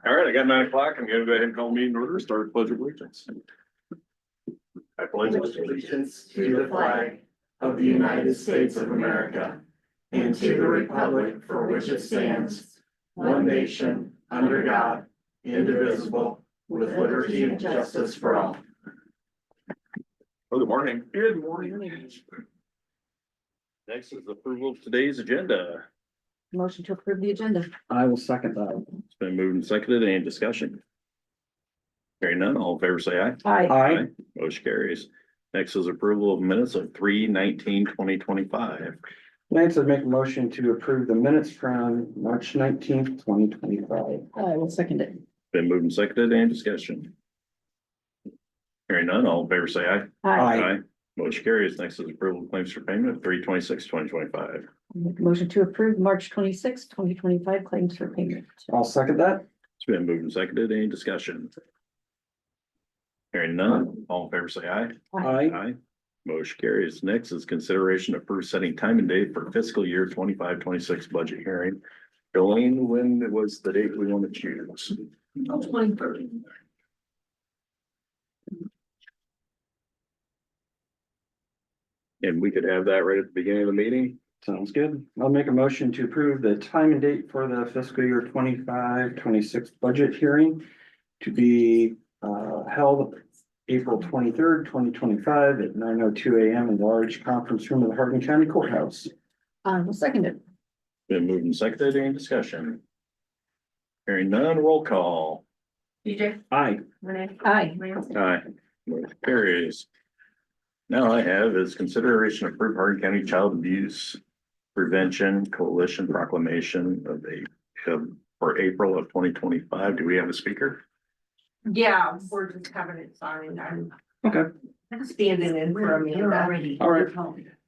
All right, I got 9 o'clock. I'm gonna go ahead and call meeting order, start with pledge of allegiance. I pledge Allegiance to the flag of the United States of America and to the republic for which it stands, one nation, under God, indivisible, with liberty and justice for all. Oh, good morning. Good morning. Next is approval of today's agenda. Motion to approve the agenda. I will second that. It's been moved and seconded. Any discussion? Hearing none, all in favor say aye. Aye. Aye. Motion carries. Next is approval of minutes of 3/19/2025. Lance, I'd make a motion to approve the minutes from March 19th, 2025. I will second it. Been moved and seconded. Any discussion? Hearing none, all in favor say aye. Aye. Motion carries. Next is approval of claims for payment of 3/26/2025. Make a motion to approve March 2025 claims for payment. I'll second that. It's been moved and seconded. Any discussion? Hearing none, all in favor say aye. Aye. Aye. Motion carries. Next is consideration of first setting time and date for fiscal year 25-26 budget hearing. Jolene, when was the date we want to choose? 23rd. And we could have that right at the beginning of the meeting. Sounds good. I'll make a motion to approve the time and date for the fiscal year 25-26 budget hearing to be held April 23rd, 2025 at 9:02 a.m. in the large conference room of the Hardin County Courthouse. I will second it. Been moved and seconded. Any discussion? Hearing none, roll call. DJ. Aye. Renee. Aye. Lance. Aye. Motion carries. Now I have is consideration of approved Hardin County Child Abuse Prevention Coalition proclamation for April of 2025. Do we have a speaker? Yeah, we're just having it signed. I'm Okay. standing in for a minute. All right.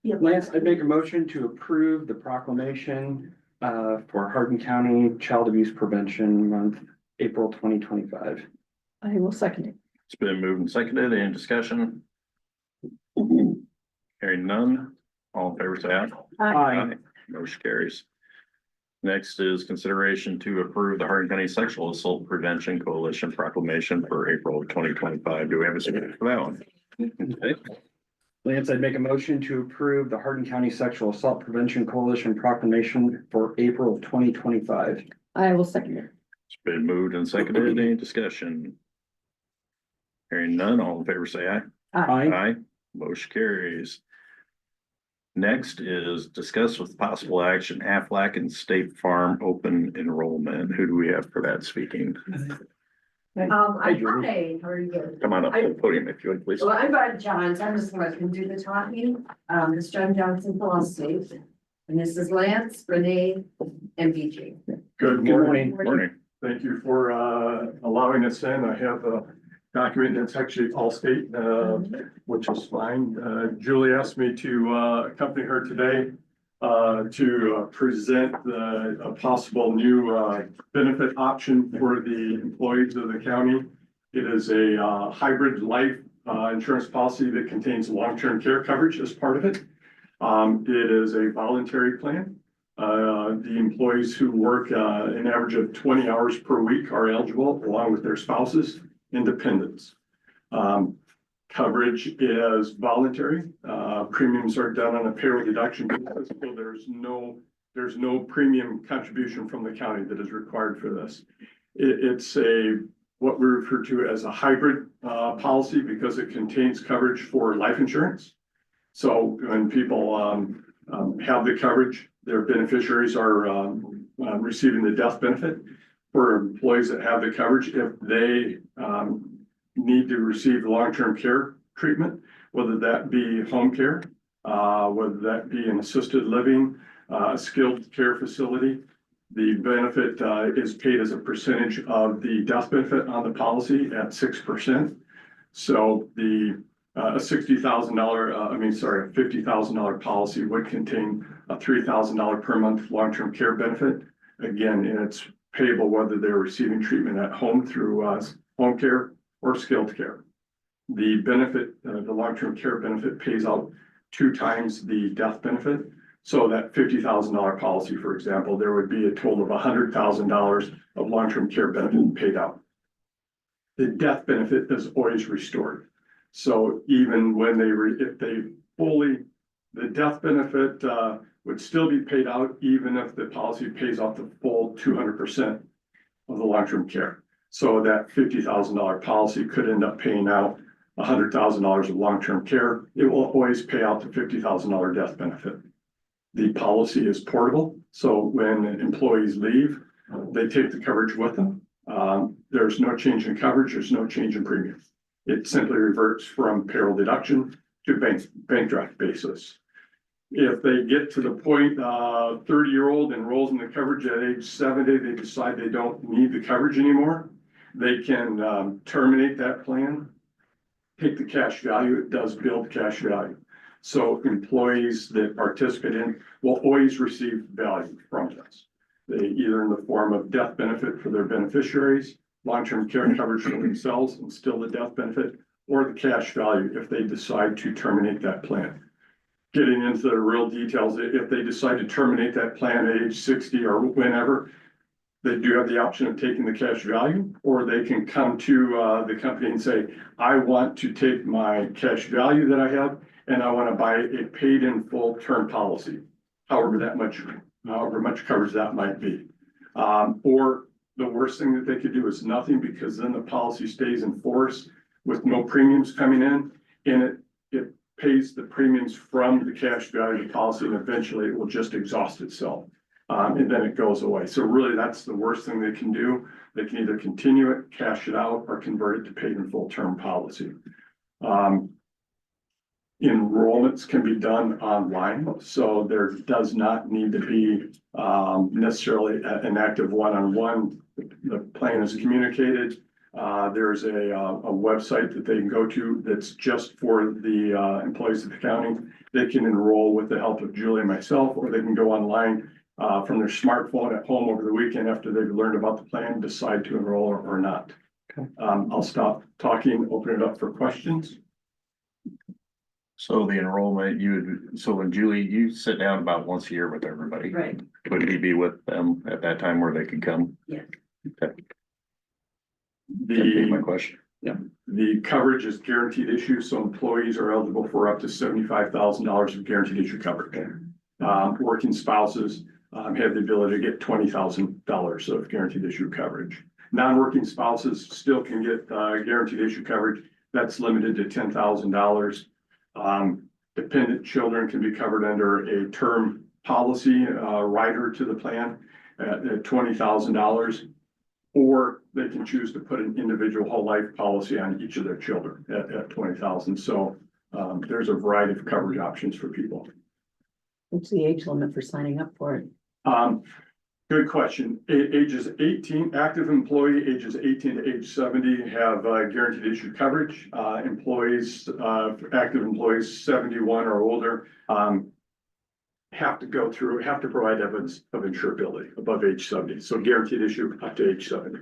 Lance, I'd make a motion to approve the proclamation for Hardin County Child Abuse Prevention Month, April 2025. I will second it. It's been moved and seconded. Any discussion? Hearing none, all in favor say aye. Aye. Motion carries. Next is consideration to approve the Hardin County Sexual Assault Prevention Coalition proclamation for April of 2025. Do we have a speaker for that one? Okay. Lance, I'd make a motion to approve the Hardin County Sexual Assault Prevention Coalition proclamation for April of 2025. I will second it. It's been moved and seconded. Any discussion? Hearing none, all in favor say aye. Aye. Aye. Motion carries. Next is discuss with possible action Aflac and State Farm open enrollment. Who do we have for that speaking? Hi, Hi, Julie. how are you? Come on up to the podium if you would, please. Well, I'm Brad Johns, I'm just going to do the talking, this is John Johnson, Philosophy. And this is Lance, Renee, and BJ. Good Good morning. morning. Morning. Thank you for allowing us in. I have a document that's actually Allstate, which is fine. Julie asked me to accompany her today to present a possible new benefit option for the employees of the county. It is a hybrid life insurance policy that contains long-term care coverage as part of it. It is a voluntary plan. The employees who work an average of 20 hours per week are eligible, along with their spouses and dependents. Coverage is voluntary. Premiums are done on a payroll deduction basis, so there's no premium contribution from the county that is required for this. It's what we refer to as a hybrid policy because it contains coverage for life insurance. So when people have the coverage, their beneficiaries are receiving the death benefit. For employees that have the coverage, if they need to receive long-term care treatment, whether that be home care, whether that be an assisted living, skilled care facility, the benefit is paid as a percentage of the death benefit on the policy at 6%. So the a $50,000 policy would contain a $3,000 per month long-term care benefit. Again, it's payable whether they're receiving treatment at home through home care or skilled care. The benefit, the long-term care benefit pays out 2 times the death benefit. So that $50,000 policy, for example, there would be a total of $100,000 of long-term care benefit paid out. The death benefit is always restored. So even when if they fully, the death benefit would still be paid out even if the policy pays out the full 200% of the long-term care. So that $50,000 policy could end up paying out $100,000 of long-term care. It will always pay out the $50,000 death benefit. The policy is portable, so when employees leave, they take the coverage with them. There's no change in coverage, there's no change in premium. It simply reverts from payroll deduction to bank draft basis. If they get to the point, 30-year-old enrolls in the coverage at age 70, they decide they don't need the coverage anymore, they can terminate that plan, take the cash value. It does build cash value. So employees that participate in will always receive value from this. They either in the form of death benefit for their beneficiaries, long-term care coverage for themselves and still the death benefit, or the cash value if they decide to terminate that plan. Getting into the real details, if they decide to terminate that plan at age 60 or whenever, they do have the option of taking the cash value, or they can come to the company and say, I want to take my cash value that I have and I want to buy a paid in full term policy, however much coverage that might be. Or the worst thing that they could do is nothing, because then the policy stays in force with no premiums coming in, and it pays the premiums from the cash value of the policy, and eventually it will just exhaust itself. And then it goes away. So really that's the worst thing they can do. They can either continue it, cash it out, or convert it to paid in full term policy. Enrollments can be done online, so there does not need to be necessarily an active one-on-one. The plan is communicated. There's a website that they can go to that's just for the employees of the county. They can enroll with the help of Julie and myself, or they can go online from their smartphone at home over the weekend after they've learned about the plan, decide to enroll or not. Okay. I'll stop talking, open it up for questions. So the enrollment, so when Julie, you sit down about once a year with everybody. Right. Would he be with them at that time where they could come? Yes. Okay. That'd be my question. The coverage is guaranteed issue, so employees are eligible for up to $75,000 of guaranteed issue coverage. Working spouses have the ability to get $20,000 of guaranteed issue coverage. Non-working spouses still can get guaranteed issue coverage. That's limited to $10,000. Dependent children can be covered under a term policy rider to the plan at $20,000, or they can choose to put an individual whole life policy on each of their children at $20,000. So there's a variety of coverage options for people. What's the age limit for signing up for it? Good question. Ages 18, active employee ages 18 to age 70 have guaranteed issue coverage. Employees, active employees 71 or older have to provide evidence of insurability above age 70. So guaranteed issue up to age 70.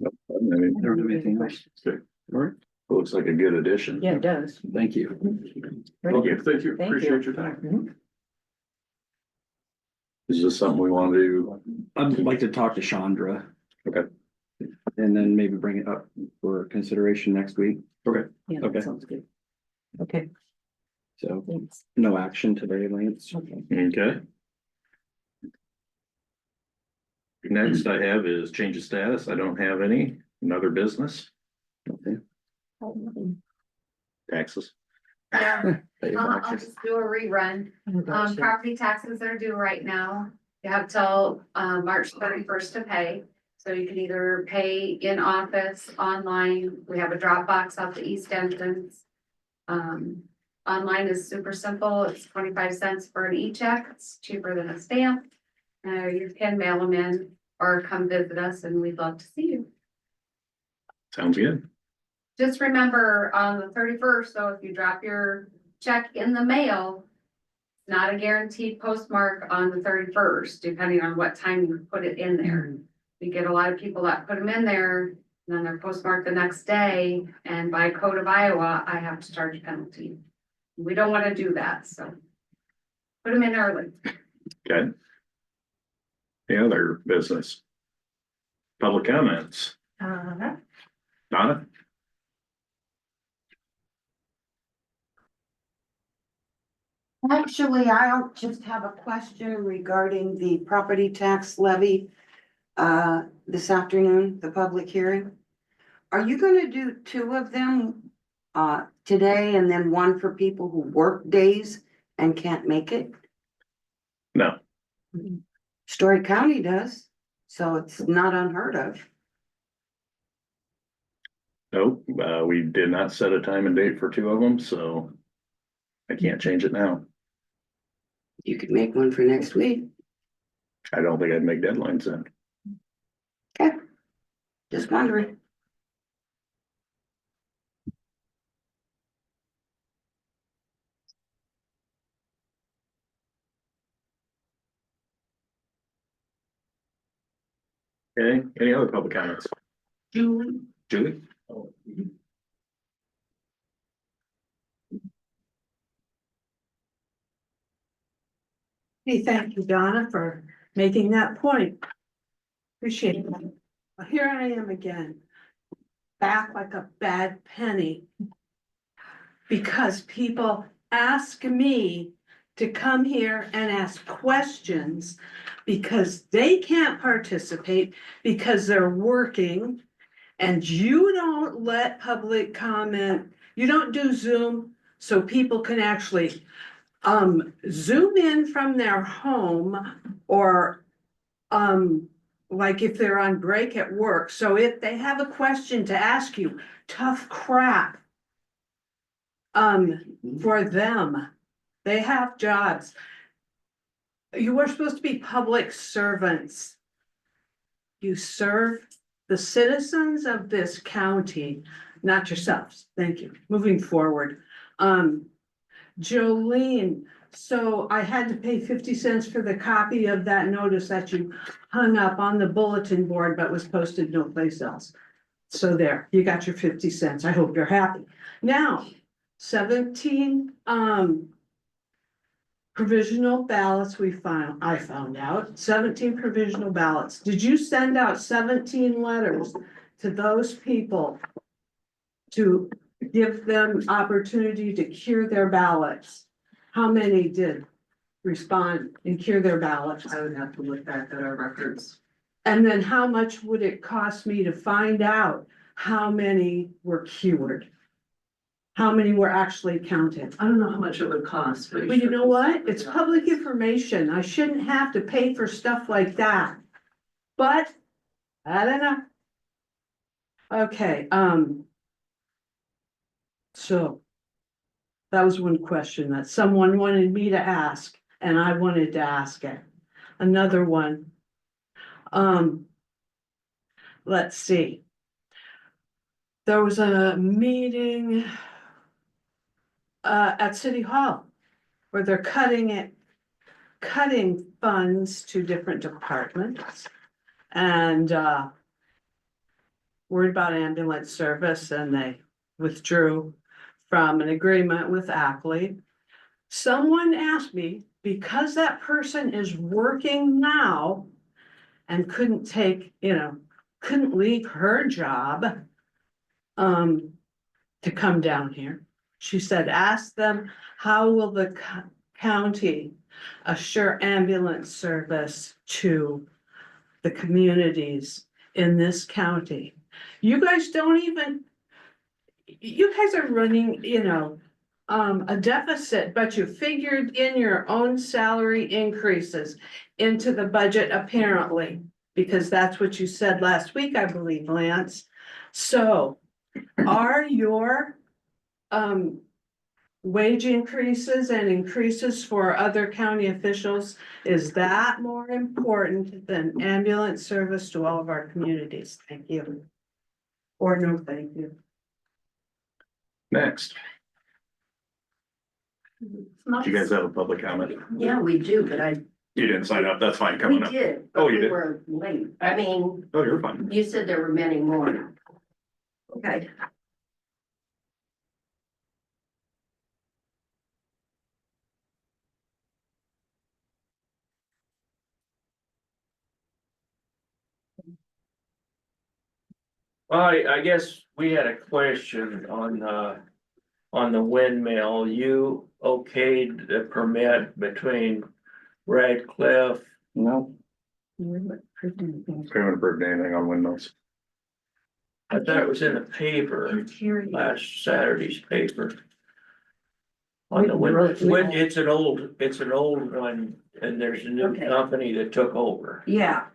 There was anything else? Okay. All right. Looks like a good addition. Yeah, it does. Thank you. Thank you. Thank you. Thank Appreciate you. your time. Mhm. Is this something we want to do? I'd like to talk to Chandra. Okay. And then maybe bring it up for consideration next week. Yeah, Okay. that sounds good. Okay, So thanks. no action today, Lance. Okay. Okay. Next I have is change of status. I don't have any. Another business, Okay. taxes. Yeah, I'll just do a rerun. Oh, gosh, yeah. Property taxes are due right now. You have till March 31st to pay. So you can either pay in office, online. We have a drop box out the east entrance. Online is super simple. It's 25 cents for an e-check. It's cheaper than a stamp. You can mail them in or come visit us, and we'd love to see you. Sounds good. Just remember on the 31st, so if you drop your check in the mail, not a guaranteed postmark on the 31st, depending on what time you put it in there. We get a lot of people that put them in there And then they're postmarked the next day, and by code of Iowa, I have to charge a penalty. We don't wanna do that, so. Put them in early. Okay. Any other business? Public comments? Donna? Actually, I just have a question regarding the property tax levy. This afternoon, the public hearing. Are you gonna do two of them? Today and then one for people who work days and can't make it? No. Story County does, so it's not unheard of. Nope, we did not set a time and date for two of them, so I can't change it now. You could make one for next week. I don't think I'd make deadlines then. Okay. Just wondering. Okay, any other public comments? Julie? Julie? Hey, thank you, Donna, for making that point. Appreciate it. Well, here I am again, back like a bad penny. Because people ask me to come here and ask questions because they can't participate because they're working. And you don't let public comment, you don't do Zoom so people can actually zoom in from their home or like if they're on break at work. So if they have a question to ask you, tough crap. For them, they have jobs. You are supposed to be public servants. You serve the citizens of this county, not yourselves. Thank you. Moving forward. Jolene, so I had to pay 50 cents for the copy of that notice that you hung up on the bulletin board, but was posted no place else. So there, you got your 50 cents. I hope you're happy. Now, 17 provisional ballots I found out, 17 provisional ballots. Did you send out 17 letters to those people to give them opportunity to cure their ballots? How many did respond and cure their ballots? I would have to look back at our records. And then how much would it cost me to find out how many were cured? How many were actually counted? I don't know how much it would cost, but. But you know what? It's public information. I shouldn't have to pay for stuff like that. But I don't know. Okay, so that was one question that someone wanted me to ask, and I wanted to ask it. Another one. Let's see. There was a meeting at City Hall where they're cutting funds to different departments and worried about ambulance service, and they withdrew from an agreement with Ackley. Someone asked me, because that person is working now and couldn't leave her job to come down here. She said, ask them, how will the county assure ambulance service to the communities in this county? You guys are running, a deficit, but you figured in your own salary increases into the budget apparently, because that's what you said last week, I believe, Lance. So are your wage increases and increases for other county officials, is that more important than ambulance service to all of our communities? Thank you. Or no, thank you. Next, do you guys have a public comment? Yeah, we do, but You didn't sign up, that's fine, coming we up. did. Oh, but you we did? were late. I mean, Oh, you're fine. you said there were many more. Okay. I guess we had a question on the windmill. You okayed the permit between Radcliffe. No, We haven't approved anything on windmills. I thought it was in the paper, last Saturday's paper. On the wind, it's an old one, and there's a new Okay. company that took over. Yeah.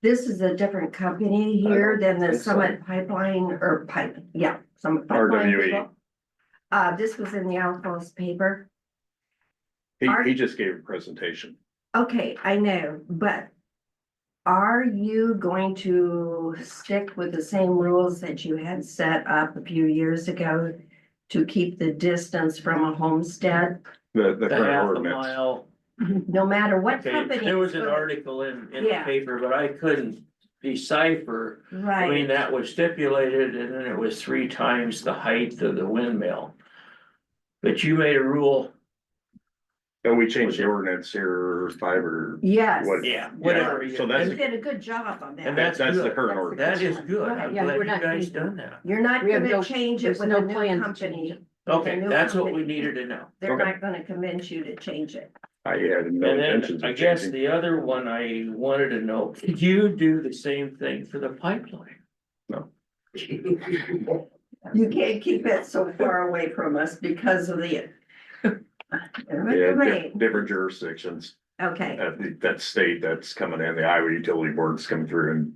This is a different company here than the think so. Summit Pipeline or Summit Pipeline. RWE. people. This was in the Alphonse paper. He just gave a presentation. Okay, I know, but are you going to stick with the same rules that you had set up a few years ago to keep the distance from a homestead, The The current half a ordinance. mile. no matter what Okay, company? there was it's an gonna- article in the Yeah. paper, but I couldn't decipher. I mean, Right, that was stipulated, and then it was 3 times the height of the windmill. But you made a rule, And we changed the ordinance here 5 or yes. what? yeah, whatever. So that's- You did a good job on And that. That's the good. current That's ordinance. That is good, Right, I'm yeah, glad we're you not guys changing done that. You're not We have gonna no- change it there's with no a new plan to company. change it. Okay, new that's what we company. needed to know. They're Okay. not gonna convince you to change it. I had no And intentions then I of guess changing. the other one I wanted to know, did you do the same thing for the pipeline? You can't keep it so far away from us because of the. Yeah, Domain. different jurisdictions. Okay, That state that's coming in, the Iowa Utility Board's coming through and.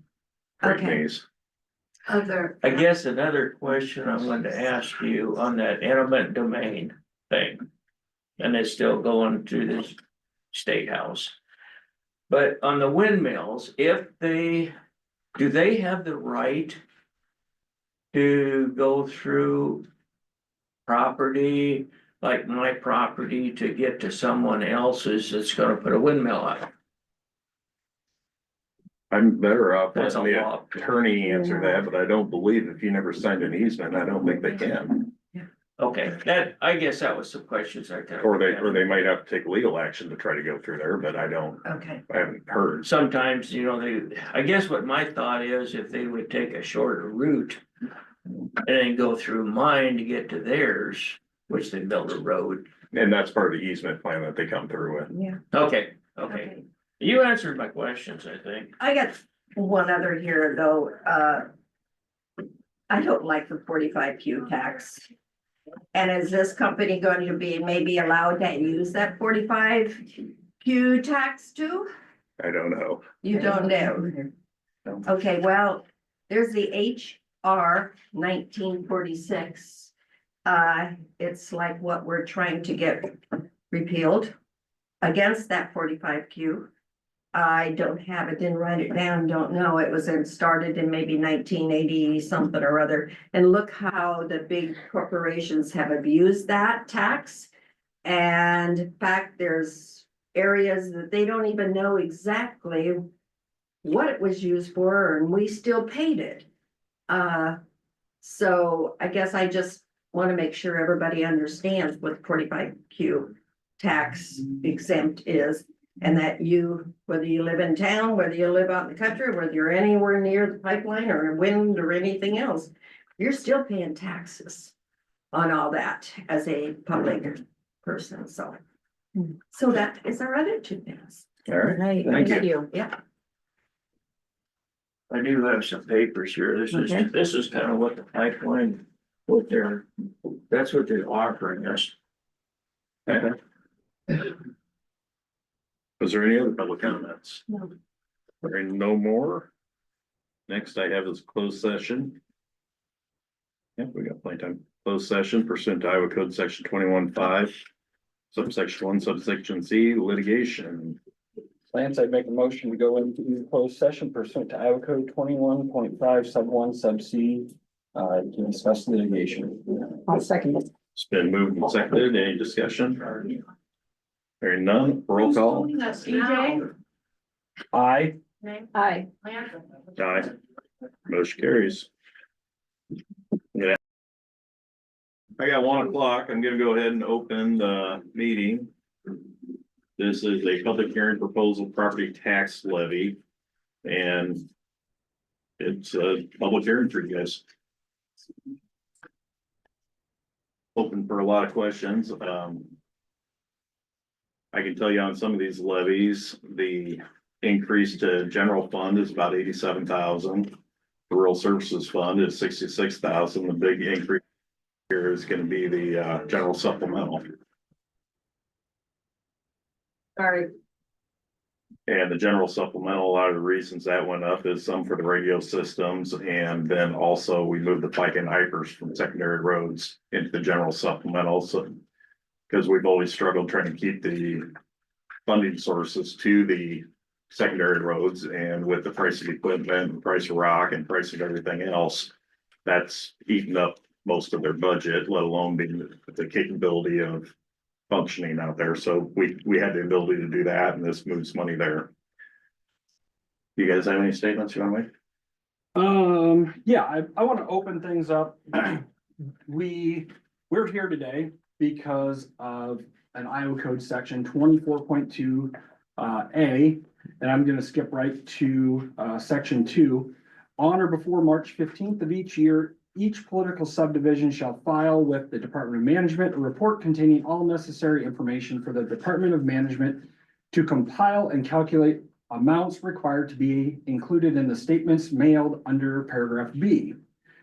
Okay. Other. I guess another question I wanted to ask you on that eminent domain thing. And it's still going to the state house. But on the windmills, do they have the right to go through property, like my property, to get to someone else's that's gonna put a windmill up? I'm better off That's letting a the law. attorney answer that, but I don't believe if you never signed an easement, I don't think they can. Okay, I guess that was some questions I could. Or they might have to take legal action to try to go through there, but I okay. haven't heard. Sometimes, I guess what my thought is, if they would take a shorter route. And then go through mine to get to theirs, which they built a road. And that's part of the easement plan that they come through with. Yeah. Okay. Okay. You answered my questions, I think. I got one other here, though, I don't like the 45Q tax. And is this company going to be maybe allowed to use that 45Q tax too? I don't know. You don't know? Okay, well, there's the HR 1946. It's like what we're trying to get repealed against that 45Q. I don't have it, didn't write it down, don't know. It was started in maybe 1980 something or other. And look how the big corporations have abused that tax. And in fact, there's areas that they don't even know exactly what it was used for, and we still paid it. So I guess I just want to make sure everybody understands what 45Q tax exempt is. And that whether you live in town, whether you live out in the country, whether you're anywhere near the pipeline or wind or anything else, you're still paying taxes on all that as a public person, so. So that is our other 2 things. All right. Right, Thank thank you. Yeah, I do have some papers here. Okay. This is kind of what the pipeline, that's what they're offering us. Okay. Was there any other public comments? No. Hearing no more. Next I have is closed session. Yep, we got plenty of time. Closed session pursuant to Iowa Code Section 21-5. Subsection 1, subsection C, litigation. Lance, I'd make a motion to go into closed session pursuant to Iowa Code 21.5 sub 1 sub C. To discuss litigation. I'll second it. It's been moved and seconded. Any discussion? Hearing none, roll call. CJ? Aye. Aye. Aye. Motion carries. I got 1 o'clock. I'm gonna go ahead and open the meeting. This is a public hearing proposal property tax levy. And it's a public hearing for you guys. Open for a lot of questions. I can tell you on some of these levies, the increase to general fund is about 87,000. The rural services fund is 66,000. The big increase here is gonna be the general supplemental. Sorry, And the general supplemental, a lot of the reasons that went up is some for the radio systems, and then also we moved the Pike and Ipers from secondary roads into the general supplemental, so. Because we've always struggled trying to keep the funding sources to the secondary roads, and with the price of equipment, the price of rock and price of everything else. That's eaten up most of their budget, let alone the capability of functioning out there, so we had the ability to do that, and this moves money there. You guys have any statements you want to make? Yeah, I want to open things up. We're here today because of an Iowa Code section 24.2 A, and I'm gonna skip right to section 2. On or before March 15th of each year, each political subdivision shall file with the Department of Management a report containing all necessary information for the Department of Management to compile and calculate amounts required to be included in the statements mailed under paragraph B.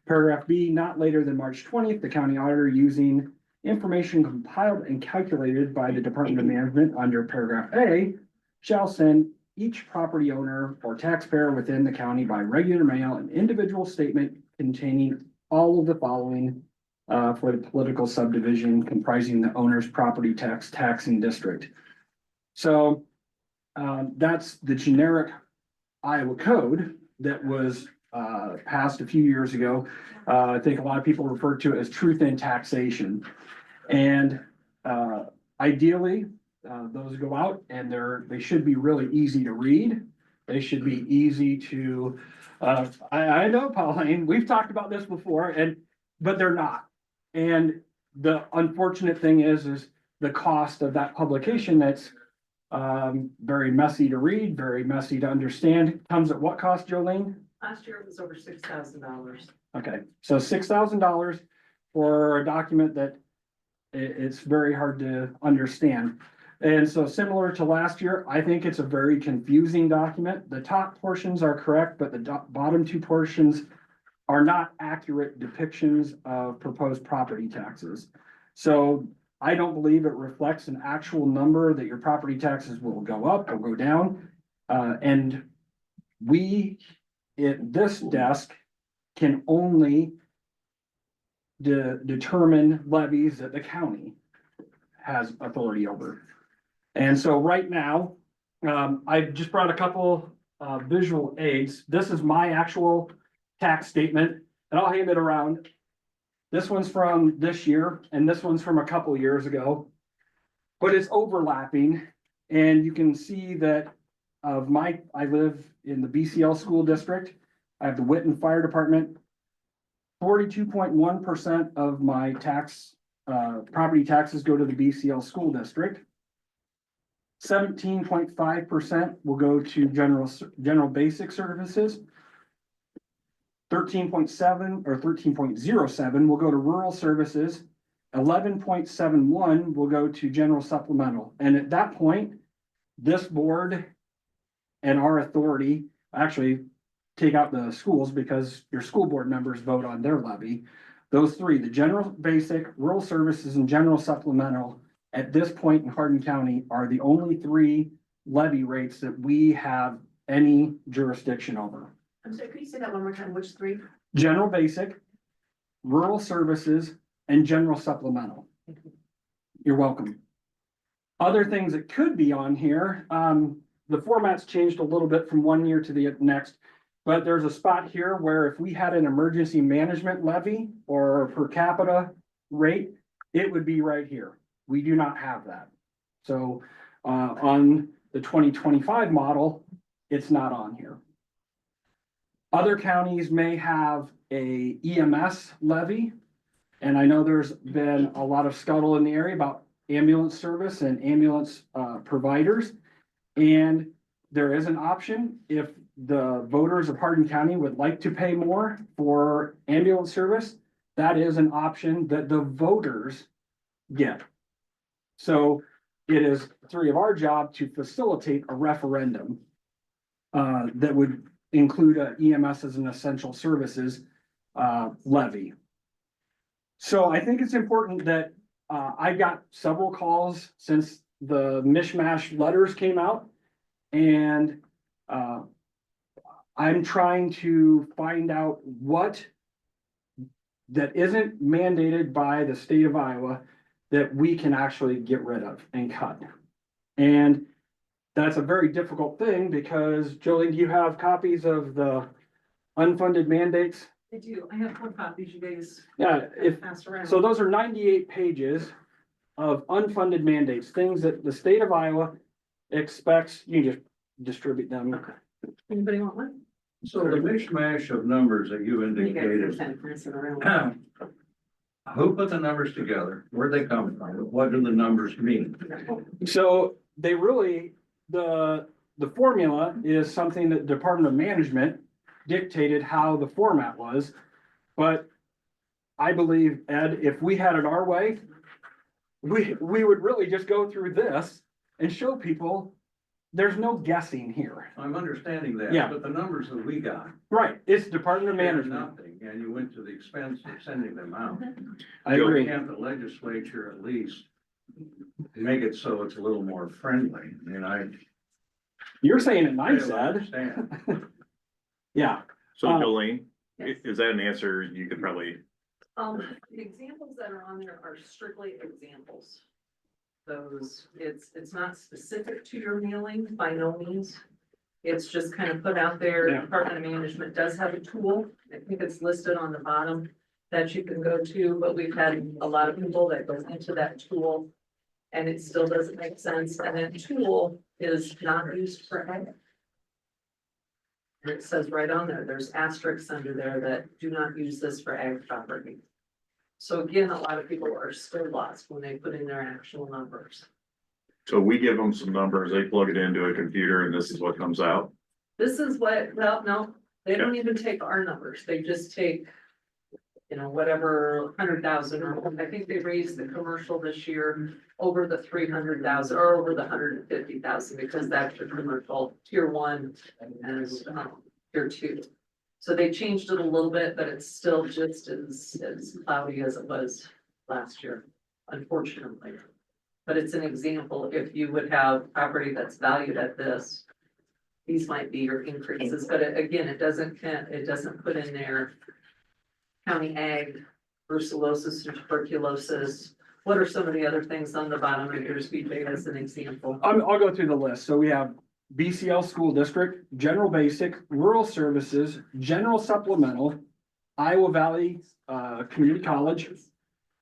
Paragraph B, not later than March 20th, the county auditor, using information compiled and calculated by the Department of Management under paragraph A, shall send each property owner or taxpayer within the county by regular mail an individual statement containing all of the following for the political subdivision comprising the owner's property taxing district. So that's the generic Iowa code that was passed a few years ago. I think a lot of people refer to it as truth in taxation. And ideally, those go out and they should be really easy to read. They should be easy to, I know, Pauline, we've talked about this before, but they're not. And the unfortunate thing is the cost of that publication that's very messy to read, very messy to understand, comes at what cost, Jolene? Last year it was over $6,000. Okay, so $6,000 for a document that it's very hard to understand. And so similar to last year, I think it's a very confusing document. The top portions are correct, but the bottom two portions are not accurate depictions of proposed property taxes. So I don't believe it reflects an actual number that your property taxes will go up or go down. And we, at this desk, can only determine levies that the county has authority over. And so right now, I just brought a couple visual aids. This is my actual tax statement, and I'll hand it around. This one's from this year, and this one's from a couple years ago, but it's overlapping. And you can see that I live in the BCL school district. I have the Whitten Fire Department. 42.1% of my property taxes go to the BCL school district. 17.5% will go to general basic services. 13.7 or 13.07 will go to rural services. 11.71 will go to general supplemental. And at that point, this board and our authority, actually take out the schools because your school board members vote on their levy. Those three, the general basic, rural services, and general supplemental, at this point in Hardin County are the only three levy rates that we have any jurisdiction over. I'm sorry, could you say that one more time? Which three? General basic, rural services, and general supplemental. You're welcome. Other things that could be on here, the format's changed a little bit from one year to the next, but there's a spot here where if we had an emergency management levy or per capita rate, it would be right here. We do not have that. So on the 2025 model, it's not on here. Other counties may have a EMS levy. And I know there's been a lot of scuttle in the area about ambulance service and ambulance providers. And there is an option if the voters of Hardin County would like to pay more for ambulance service. That is an option that the voters get. So it is three of our job to facilitate a referendum that would include a EMS as an essential services levy. So I think it's important that I got several calls since the mishmash letters came out. And I'm trying to find out what that isn't mandated by the state of Iowa that we can actually get rid of and cut. And that's a very difficult thing because, Jolene, do you have copies of the unfunded mandates? I do. I have 4 copies you guys Yeah, if, passed around. so those are 98 pages of unfunded mandates, things that the state of Iowa expects. You can just distribute them. Anybody want one? So the mishmash of numbers that you You guys indicated, can pass it around. who put the numbers together? Where'd they come from? What do the numbers mean? So they really, the formula is something that Department of Management dictated how the format was. But I believe, Ed, if we had it our way, we would really just go through this and show people there's no guessing here. I'm understanding that. Yeah. But the numbers that we got. Right, it's Department of they're Management. Nothing, and you went to the expense of sending them out. I agree. Can't the legislature at least make it so it's a little more friendly? I mean, You're saying it nice, I Ed. understand. Yeah, So Uh, Jolene, is that an answer you could probably, The examples that are on there are strictly examples. Those, it's not specific to your mailing by no means. It's just kind of put out there. Yeah. Department of Management does have a tool. I think it's listed on the bottom that you can go to, but we've had a lot of people that go into that tool. And it still doesn't make sense. And that tool is not used for ag. It says right on there, there's asterisks under there that do not use this for ag property. So again, a lot of people are still lost when they put in their actual numbers. so we give them some numbers, they plug it into a computer and this is what comes out? This is what, well, no, they don't even take our numbers. They just take, you know, whatever 100,000 or I think they raised the commercial this year over the 300,000 or over the 150,000 because that's your commercial tier 1 and tier 2. So they changed it a little bit, but it's still just as cloudy as it was last year, unfortunately. But it's an example, if you would have property that's valued at this, these might be your increases, but again, it doesn't put in there county ag, brucellosis, and tuberculosis. What are some of the other things on the bottom of your speed data as an example? I'll go through the list. So we have BCL School District, General Basic, Rural Services, General Supplemental, Iowa Valley Community College.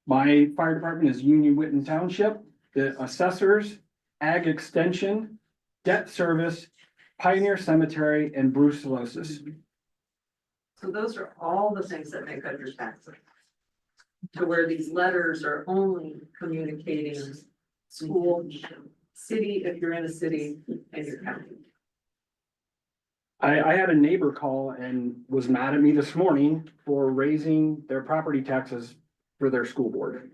My fire department is Union Witten Township, the assessors, Ag Extension, Debt Service, Pioneer Cemetery, and brucellosis. So those are all the things that make up your taxes. To where these letters are only communicating school, city, if you're in a city, and your county. I had a neighbor call and was mad at me this morning for raising their property taxes for their school board.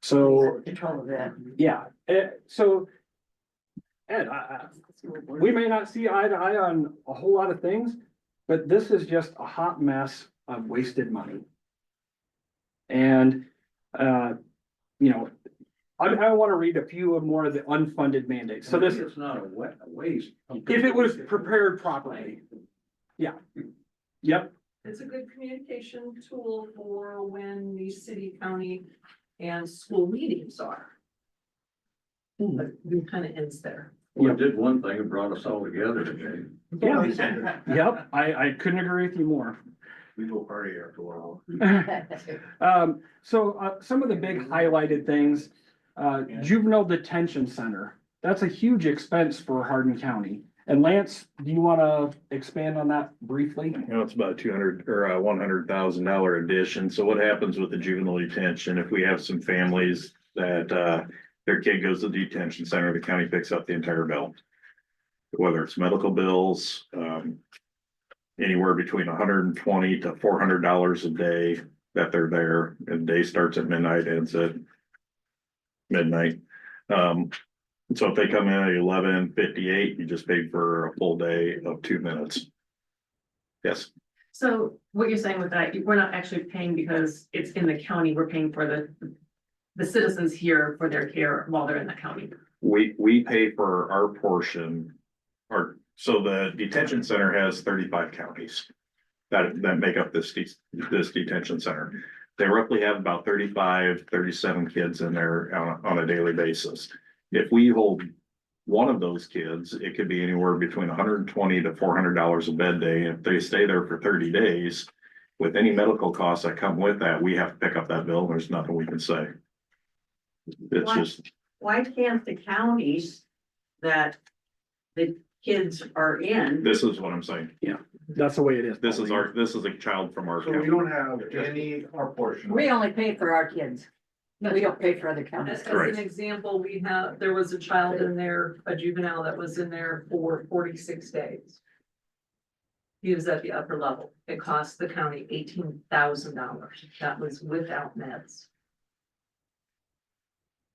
So, Control of that. yeah, so Ed, we may not see eye to eye on a whole lot of things, but this is just a hot mess of wasted money. And, you know, I want to read a few more of the unfunded mandates. So this, It's not a waste. if it was prepared properly. Yeah. Yep. It's a good communication tool for when the city, county, and school meetings are. But it kind of ends there. We did one thing and brought us all together today. Yeah. Yep. I couldn't agree with you more. We go party after a while. So some of the big highlighted things, juvenile detention center, that's a huge expense for Hardin County. And Lance, do you wanna expand on that briefly? You know, it's about $200 or $100,000 addition. So what happens with the juvenile detention, if we have some families that their kid goes to the detention center, the county picks up the entire bill. Whether it's medical bills, anywhere between $120 to $400 a day that they're there. And day starts at midnight, ends at midnight. So if they come in at 11:58, you just paid for a full day of 2 minutes. Yes, So what you're saying with that, we're not actually paying because it's in the county, we're paying for the citizens here for their care while they're in the county. we pay for our portion. So the detention center has 35 counties that make up this detention center. They roughly have about 35, 37 kids in there on a daily basis. If we hold one of those kids, it could be anywhere between $120 to $400 a bed day. If they stay there for 30 days, with any medical costs that come with that, we have to pick up that bill. There's nothing we can say. It's Why- just, Why can't the counties that the kids are in, this is what I'm saying. That's the way it is. This is a child from our So we county. don't have any, our portion. We only pay for our kids. We don't pay for other counties. As Correct. an example, there was a child in there, a juvenile that was in there for 46 days. He was at the upper level. It cost the county $18,000. That was without meds.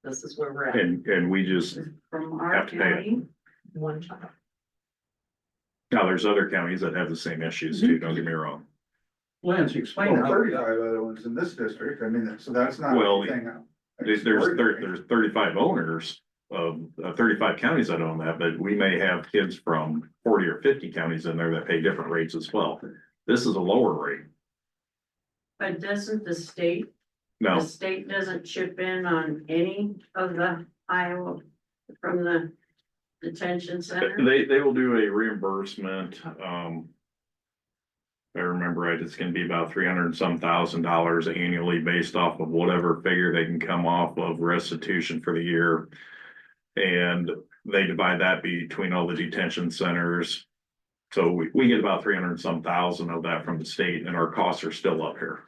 This is where we're at, And we just, from our Have to pay it. county? one child. now there's other counties that have the same issues too, don't get me wrong. Lance, explain how. 35 other ones in this district, I mean, so that's not Well, anything. There's 35 owners of 35 counties that own that, but we may have kids from 40 or 50 counties in there that pay different rates as well. This is a lower rate. But doesn't the state No, doesn't chip in on any of the Iowa from the detention center? they will do a reimbursement, if I remember right, it's gonna be about 300 and some $1,000 annually based off of whatever figure they can come off of restitution for the year. And they divide that between all the detention centers. So we get about 300 and some thousand of that from the state, and our costs are still up here.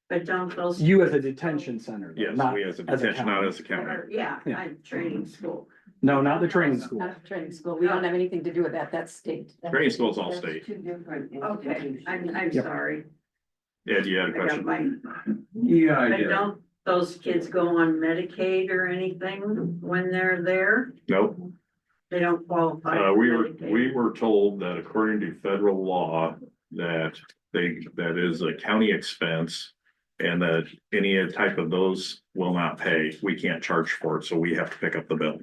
But don't those? You as a detention center. though, Yes, not we as a as a detention, not county. as a county. Yeah, Yeah. I'm training school. No, not the training school. Not a training school. We don't have anything to do with that. That's state. Training school's all state. Two different. Okay, I'm Yep. sorry. Ed, you had a I got question? my, Yeah, but don't those kids go on Medicaid or anything when they're there? Nope. They don't qualify. for We Medicaid. were told that according to federal law, that that is a county expense. And that any type of those will not pay. We can't charge for it, so we have to pick up the bill.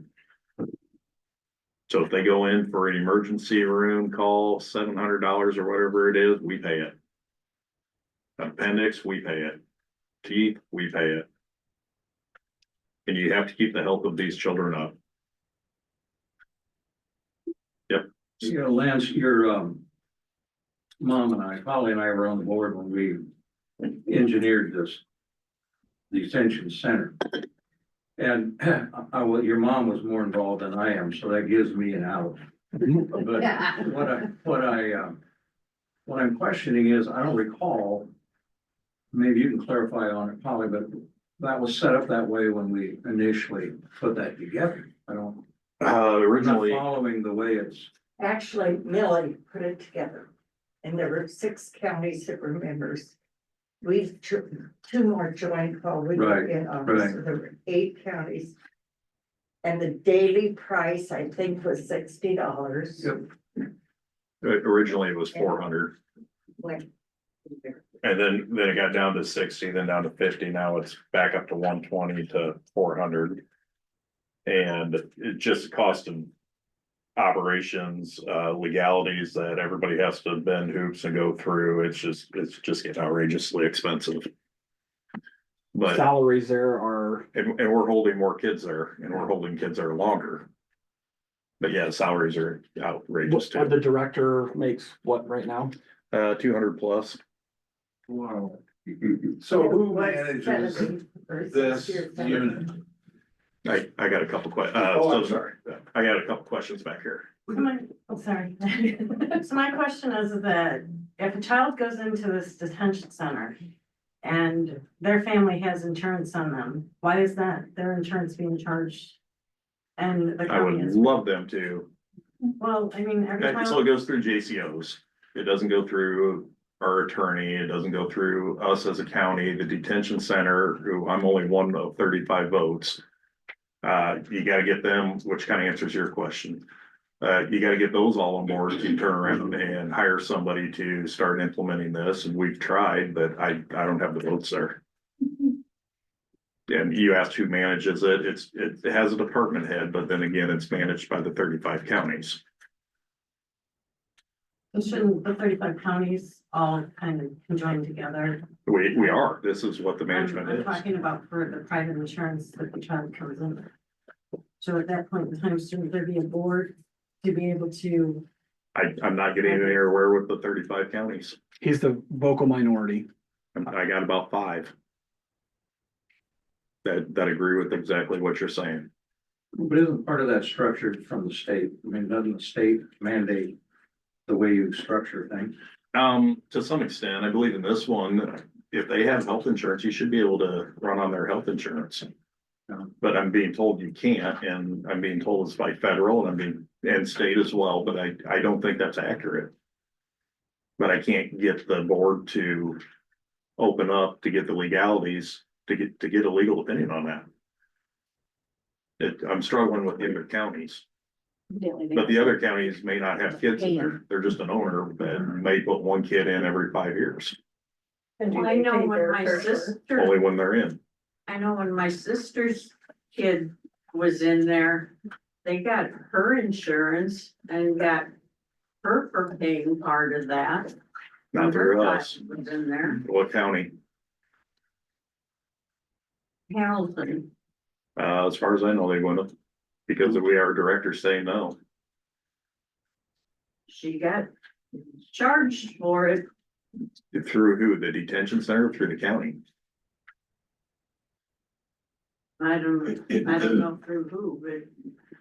So if they go in for an emergency room call, $700 or whatever it is, we pay it. Appendix, we pay it. Teeth, we pay it. And you have to keep the health of these children up. You know, Lance, your mom and I, Holly and I were on the board when we engineered this detention center. And your mom was more involved than I am, so that gives me an out. But what I'm questioning is, I don't recall, maybe you can clarify on it, Holly, but that was set up that way when we initially put that together. I don't, I'm not Originally, following the way it's. Actually, Millie put it together, and there were 6 counties that were members. We took 2 more joined while we were in office, right. so there were 8 counties. And the daily price, I think, was $60. Yep. originally it was 400. When- And then it got down to 60, then down to 50. Now it's back up to 120 to 400. And it just cost them operations, legalities that everybody has to bend hoops and go through. It's just getting outrageously expensive. But, Salaries there are, and we're holding more kids there, and we're holding kids there longer. But yeah, salaries are outrageous the too. director makes what right now? 200 plus. Wow. So who was manages 70 or this 60 or 70. unit? I got a couple questions. Oh, I'm sorry. I got a couple questions back here. Sorry. So my question is that if a child goes into this detention center and their family has insurance on them, why is that their insurance being charged? And the I would county is, love them to. well, I mean, every So it child, goes through JCOs. It doesn't go through our attorney. It doesn't go through us as a county, the detention center, who I'm only one of 35 votes. You gotta get them, which kind of answers your question. You gotta get those all on board to turn around and hire somebody to start implementing this. And we've tried, but I don't have the votes there. And you asked who manages it. It has a department head, but then again, it's managed by the 35 counties. shouldn't the 35 counties all kind of join together? We are. This is what the I'm management is. talking about for the private insurance that the child comes in. So at that point in time, shouldn't there be a board to be able to? I'm not getting anywhere with the 35 counties. He's the vocal minority. I got about 5. That agree with exactly what you're saying. But isn't part of that structured from the state? I mean, doesn't the state mandate the way you structure things? To some extent, I believe in this one, if they have health insurance, you should be able to run on their health insurance. But I'm being told you can't, and I'm being told it's by federal and state as well, but I don't think that's accurate. But I can't get the board to open up to get the legalities to get a legal opinion on that. I'm struggling with the other counties, but the other counties may not have kids in there. They're just an owner that may put one kid in every 5 years, And I know when my sister, only when they're in. I know when my sister's kid was in there, they got her insurance and got her for paying part of that. Not Her through child us. Was in there, What county? Hamilton. As far as I know, they wouldn't, because we are directors saying no. She got charged for it. Through who? The detention center, or through the county? I don't know through who, but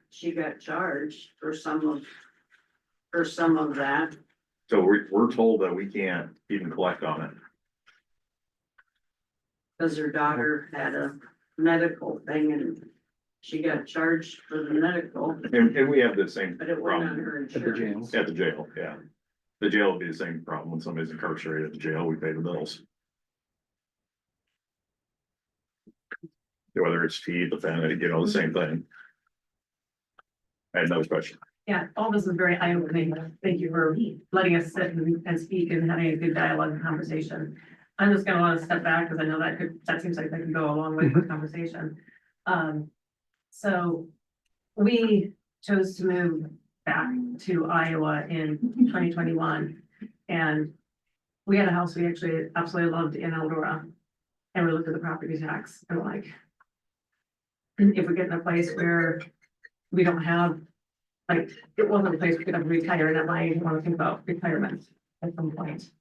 she got charged for some of that. So we're told that we can't even collect on it. Cause her daughter had a medical thing and she got charged for the medical, And we have the same but it went on problem her At the insurance. jail. at the jail, yeah. The jail would be the same problem. When somebody's incarcerated at the jail, we pay the bills. Whether it's feed, the family, the same thing. I had another question. Yeah, all this is very eye-opening. Thank you for letting us sit and speak and having a good dialogue and conversation. I'm just gonna want to step back because I know that seems like that could go a long way with the conversation. So we chose to move back to Iowa in 2021. And we had a house we actually absolutely loved in Eldora. And we looked at the property tax and like, if we get in a place where we don't have, like, it wasn't a place we could have retired, and I want to think about retirement at some point.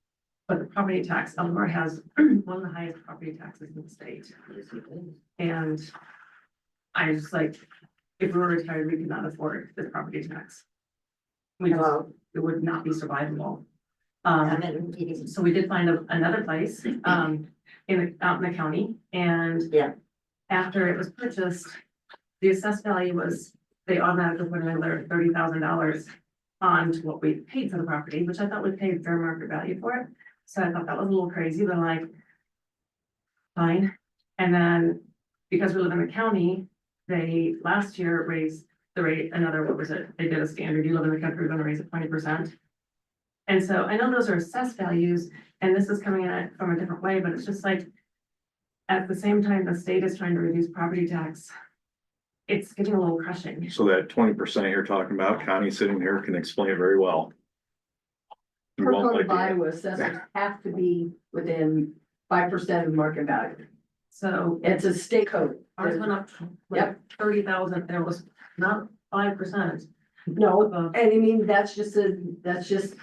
But the property tax, Eldora has one of the highest property taxes in the state. And I just like, if we were retired, we could not afford this property tax. We just, it would not be survivable. So we did find another place, out in the county, and Yeah. after it was purchased, the assessed value was, they automatically put another $30,000 on to what we paid for the property, which I thought we paid fair market value for it. So I thought that was a little crazy, but I'm like, fine. And then because we live in the county, they last year raised the rate another, what was it? They did a standard, you live in the country, we're gonna raise it 20%. And so I know those are assessed values, and this is coming at it from a different way, but it's just like, at the same time, the state is trying to reduce property tax. It's getting a little crushing. So that 20% you're talking about, Connie sitting here can explain it very well. You Per won't code like of it. Iowa, assessors have to be within 5% of market value. So It's a state code. ours went up like 30,000, there was not 5%. No, above. and I mean, that's just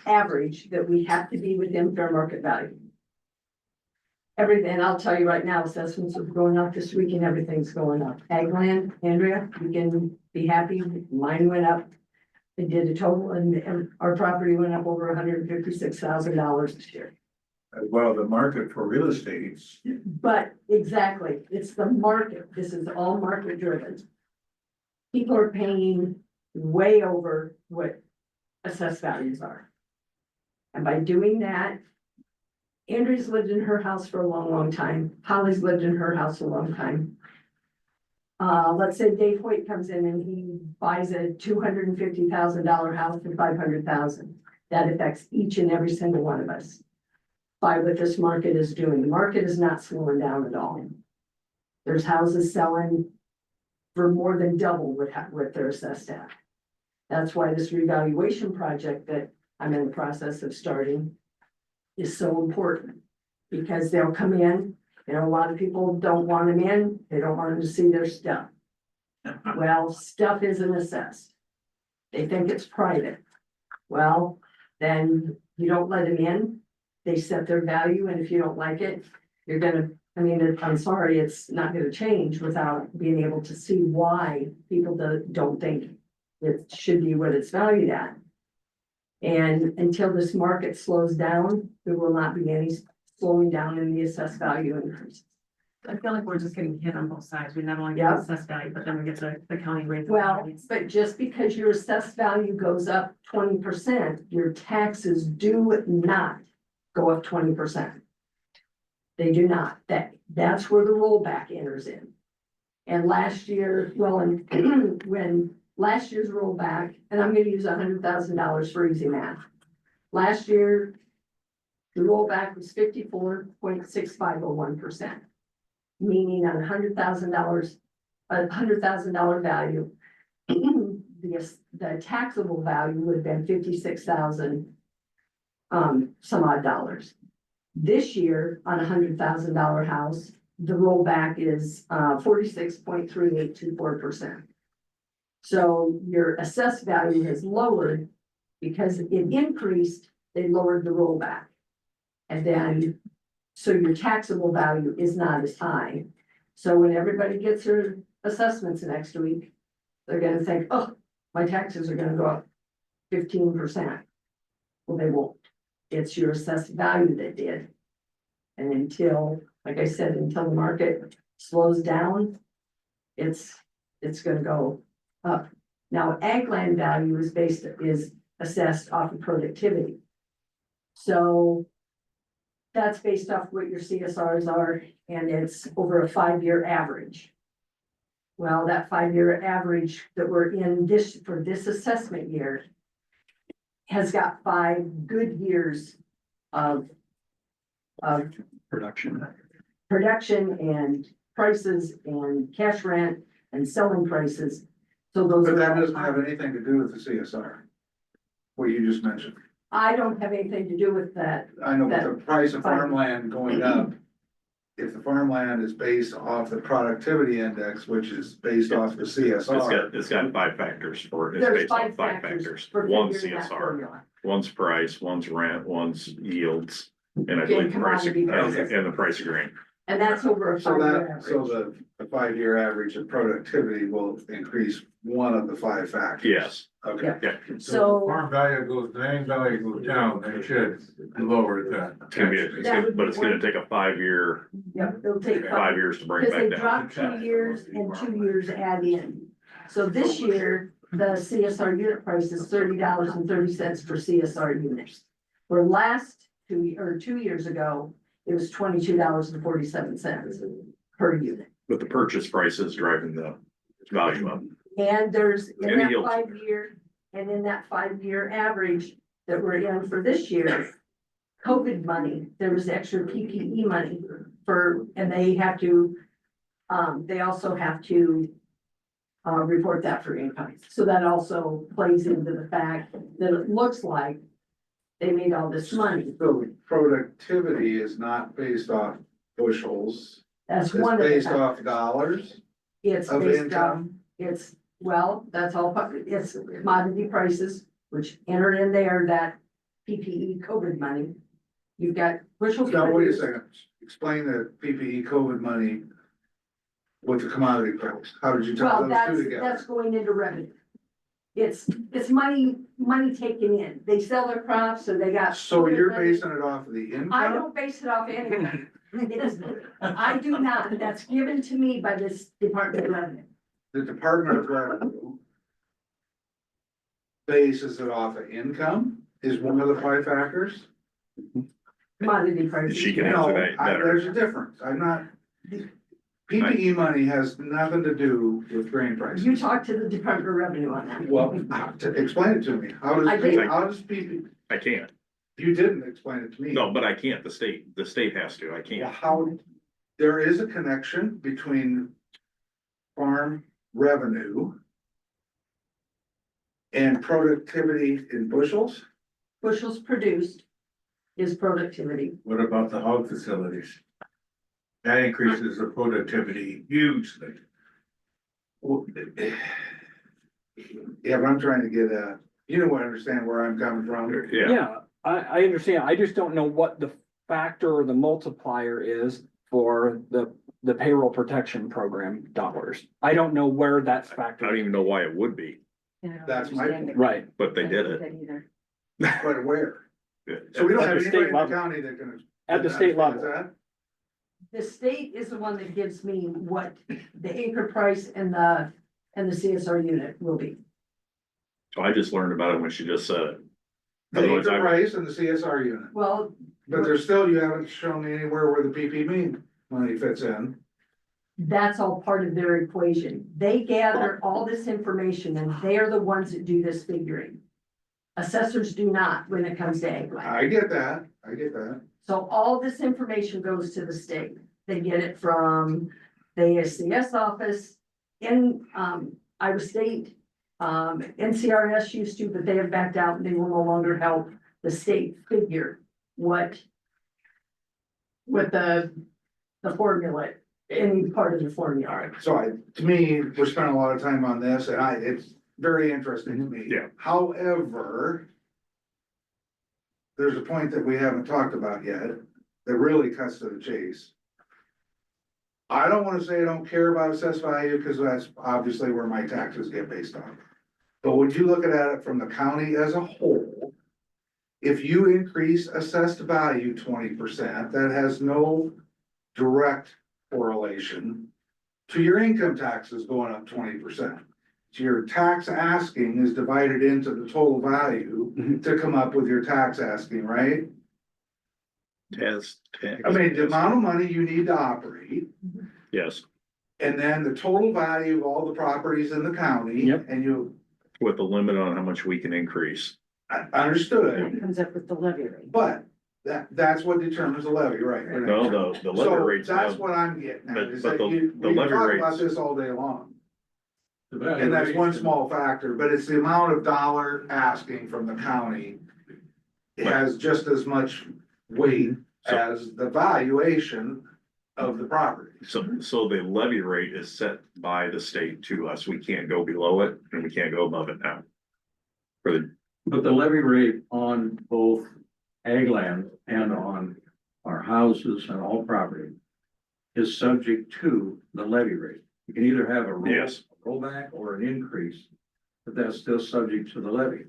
average, that we have to be within fair market value. Everything, I'll tell you right now, assessments are going up this week and everything's going up. Ag land, Andrea, you can be happy, mine went up. It did a total and our property went up over $156,000 this year. Well, the market for real estate. But exactly, it's the market. This is all market driven. People are paying way over what assessed values are. And by doing that, Andrew's lived in her house for a long, long time. Holly's lived in her house a long time. Let's say Dave Hoyt comes in and he buys a $250,000 house for $500,000. That affects each and every single one of us by what this market is doing. The market is not slowing down at all. There's houses selling for more than double what they're assessed at. That's why this revaluation project that I'm in the process of starting is so important. Because they'll come in, you know, a lot of people don't want them in, they don't want them to see their stuff. Well, stuff isn't assessed. They think it's private. Well, then you don't let them in, they set their value, and if you don't like it, you're gonna, I mean, I'm sorry, it's not gonna change without being able to see why people don't think it should be what it's valued at. And until this market slows down, there will not be any slowing down in the assessed value increase. I feel like we're just getting hit on both sides. We not only get Yep. assessed value, but then we get the county rate. Well, but just because your assessed value goes up 20%, your taxes do not go up 20%. They do not. That's where the rollback enters in. And last year, well, and when last year's rollback, and I'm gonna use $100,000 for easy math. Last year, the rollback was 54.6501%. Meaning on $100,000 value, the taxable value would have been 56,000 some odd dollars. This year, on $100,000 house, the rollback is 46.3824%. So your assessed value has lowered because it increased, they lowered the rollback. And then, so your taxable value is not as high. So when everybody gets their assessments next week, they're gonna think, oh, my taxes are gonna go up 15%. Well, they won't. It's your assessed value that did. And until, like I said, until the market slows down, it's gonna go up. Now, ag land value is assessed off of productivity. So that's based off what your CSRs are, and it's over a 5-year average. Well, that 5-year average that we're in for this assessment year has got 5 good years of Production. and prices and cash rent and selling prices. So those. But are that all doesn't high. have anything to do with the CSR. What you just mentioned. I don't have anything to do with that. I know, but the price of Fine. farmland going up. If the farmland is based off the productivity index, which is based off the CSR. It's got 5 factors for it. It's There's based on 5 5 factors factors. for One's figuring that CSR, formula. one's price, one's rent, one's yields. And I And believe price of, commodity prices. and the price of grain. And that's over a So 5-year that, so average. the 5-year average of productivity will increase one of the 5 factors. Yes. Okay. Yeah. So Farm value goes, land value goes down, they should lower that. It's gonna be, but it's gonna take a 5-year, yep, it'll take 5 years to bring it because back they down. drop 2 years and 2 years add in. So this year, the CSR unit price is $30.30 per CSR unit. Where last 2 years ago, it was $22.47 per unit. But the purchase price is driving the value up. And there's in And that yields. 5-year average that we're in for this year. COVID money, there was extra PPE money and they have to, they also have to. Report that for income, so that also plays into the fact that it looks like they made all this money. So productivity is not based off bushels, That's it's one of the based factors. off dollars It's of based on, income. that's all, it's commodity prices, which enter in there, that PPE COVID money. You've got bushels. Now, wait a produced. second, explain the PPE COVID money with the commodity price. How did you tie Well, those two that's together? going into revenue. it's money taken in. They sell their crops, so they got. So you're basing it off of the I income? don't base it off anything. It is, I do not. That's given to me by this Department of Revenue. The Department of Revenue bases it off of income is one of the 5 factors? Commodity prices. She can No, answer that better. there's a difference. I'm not. PPE money has nothing to do with grain prices. You talk to the Department of Revenue on that. Well, explain it to me. I did. How does PP, I can't. you didn't explain it to me. No, but I can't. The state has to. I Well, can't. how, there is a connection between farm revenue and productivity in bushels? Bushels produced is productivity. What about the hog facilities? That increases the productivity hugely. Well, yeah, but I'm trying to get you know what, understand where I'm coming from? Yeah, Yeah, I understand. I just don't know what the factor or the multiplier is for the payroll protection program dollars. I don't know where that's I factored. don't even know why it would be, That's my point. Right. but they did it. But where? Yeah. So we don't At have the anybody state in the level. county that can. At the state level. That? The state is the one that gives me what the acre price and the CSR unit will be. So I just learned about it when she just said it. The Otherwise, acre I- price and the CSR unit, Well, but there's still, you haven't shown me anywhere where the PPP money fits in. that's all part of their equation. They gather all this information and they are the ones that do this figuring. Assessors do not when it comes to ag land. I get that. So all this information goes to the state. They get it from the ASCS office in Iowa State. NCRS used to, but they have backed out and they will no longer help the state figure what the formula, any part of the formula. All right, so to me, we're spending a lot of time on this and it's very interesting to me. Yeah. However, there's a point that we haven't talked about yet that really cuts to the chase. I don't wanna say I don't care about assessed value, because that's obviously where my taxes get based on. But when you look at it from the county as a whole, if you increase assessed value 20%, that has no direct correlation to your income taxes going up 20%. So your tax asking is divided into the total value to come up with your tax asking, right? tax. I mean, the amount of money you need to operate, Yes, and then the total value of all the properties in the county. Yep. And you, with a limit on how much we can increase. I understood, That comes up with the levy rate. but that's what determines the levy, right? No, the levy So rates. that's now- what I'm getting at, But- is but that the- you, the we can levy talk about rates- this all day long. And that's one small factor, but it's the amount of dollar asking from the county. It has just as much weight as the valuation of the property. So the levy rate is set by the state to us. We can't go below it and we can't go above it now. For the, But the levy rate on both ag land and on our houses and all property is subject to the levy rate. You can either have a Yes. rollback or an increase, but that's still subject to the levy.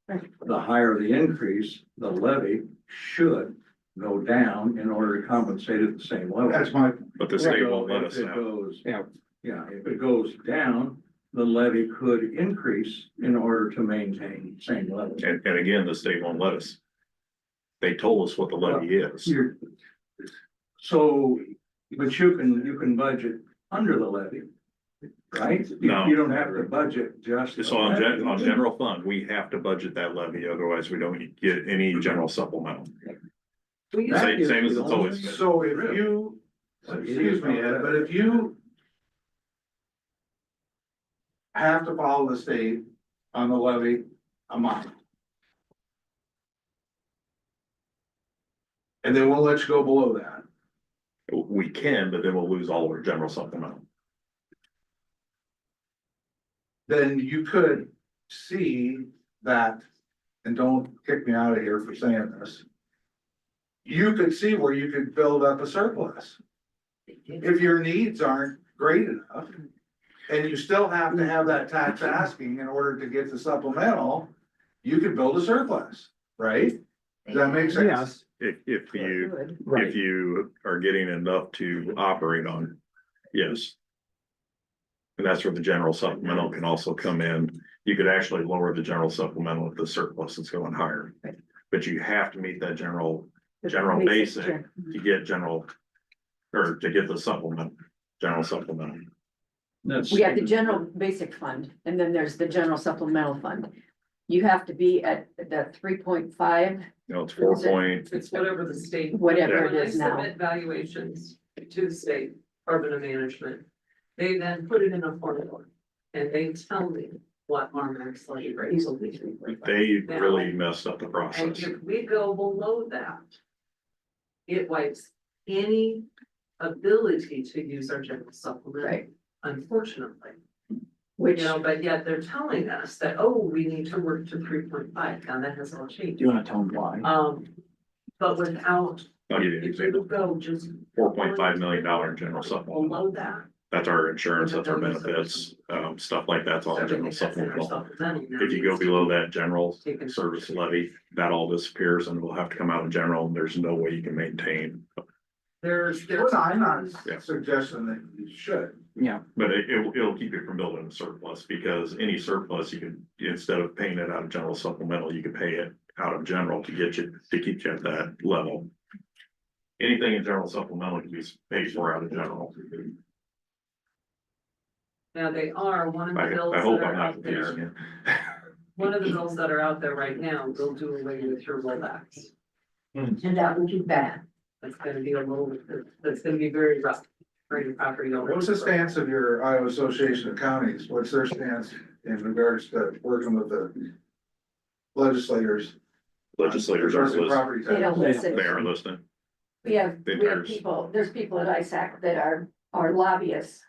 Right. The higher the increase, the levy should go down in order to compensate at the same level. That's my, but the state So won't let if us it now. goes- Yeah. Yeah, if it goes down, the levy could increase in order to maintain the same level. And again, the state won't let us. They told us what the levy is. You're- So, but you can budget under the levy, right? No. You don't have to budget just. So on general fund, we have to budget that levy, otherwise we don't get any general supplemental. Same as it's always been. so if you, excuse me, Ed, but if you have to follow the state on the levy amount, and they won't let you go below that, We can, but then we'll lose all our general supplemental. then you could see that, and don't kick me out of here for saying this. You could see where you could build up a surplus. If your needs aren't great enough, and you still have to have that tax asking in order to get the supplemental, you could build a surplus, right? Does that make sense? Yes, If you, right. if you are getting enough to operate on, yes. And that's where the general supplemental can also come in. You could actually lower the general supplemental if the surplus is going higher. But you have to meet that general basic to get general, or to get the supplement, general supplemental. That's, We have the general basic fund, and then there's the general supplemental fund. You have to be at the 3.5. No, it's 4 point. It's whatever the state. Whatever it When I is now. submit valuations to the state Department of Management, they then put it in a formula and they tell me what our max levy rate will be. They really messed up the And process. if we go below that, it wipes any ability to use our general supplement, Right. unfortunately. Which, You know, but yet they're telling us that, oh, we need to work to 3.5. Now that has all changed. Do you wanna tell them why? But without, I'll give you an if you example. go just $4.5 million general supplemental. below that. That's our insurance, that's our benefits, stuff like that's all general supplemental. If you go below that general service levy, that all disappears and will have to come out of general, and there's no way you can maintain. There's. Well, no, I'm not Yeah. suggesting that you should. Yeah, But it'll keep you from building a surplus, because any surplus, you could, instead of paying it out of general supplemental, you could pay it out of general to get you, to keep you at that level. Anything in general supplemental can be paid for out of general. Now they are, one of the bills I hope that I'm are not out there, confusing you. one of the bills that are out there right now will do away with your rollbacks. And that would be bad. That's gonna be a little, that's gonna be very rough for your property owner. What's the stance of your Iowa Association of Counties? What's their stance in regards to working with the legislators? Legislators are Addressing listening. property they don't taxes? listen. They are listening. We have There's- people, there's people at ISAC that are lobbyists.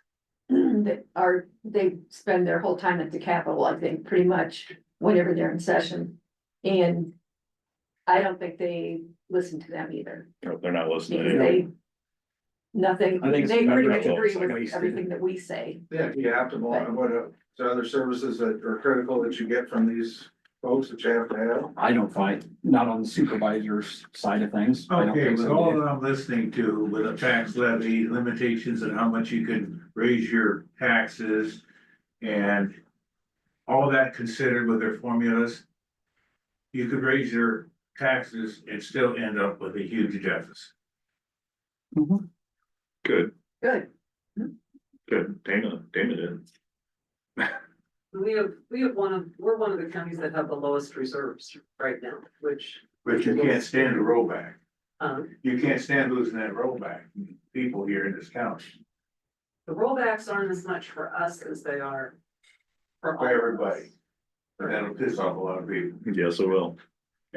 They spend their whole time at the Capitol, I think, pretty much whenever they're in session. And I don't think they listen to them either. No, they're not listening. Because they, nothing, I think it's they pretty much memorable. agree It's like with wasted. everything that we say. Yeah, do you have to, what other services that are critical that you get from these folks that you have to have? I don't find, not on the supervisor's side of things. I don't Okay, think with so. all that I'm listening to, with a tax levy, limitations and how much you can raise your taxes. And all that considered with their formulas. You could raise your taxes and still end up with a huge deficit. Good, Good. good. Dana did. We're one of the counties that have the lowest reserves right now, which, But you can't stand a rollback. um, You can't stand losing that rollback, people here in this county, the rollbacks aren't as much for us as they are for all for of us. everybody. And that'll piss off a lot of people, Yes, it will.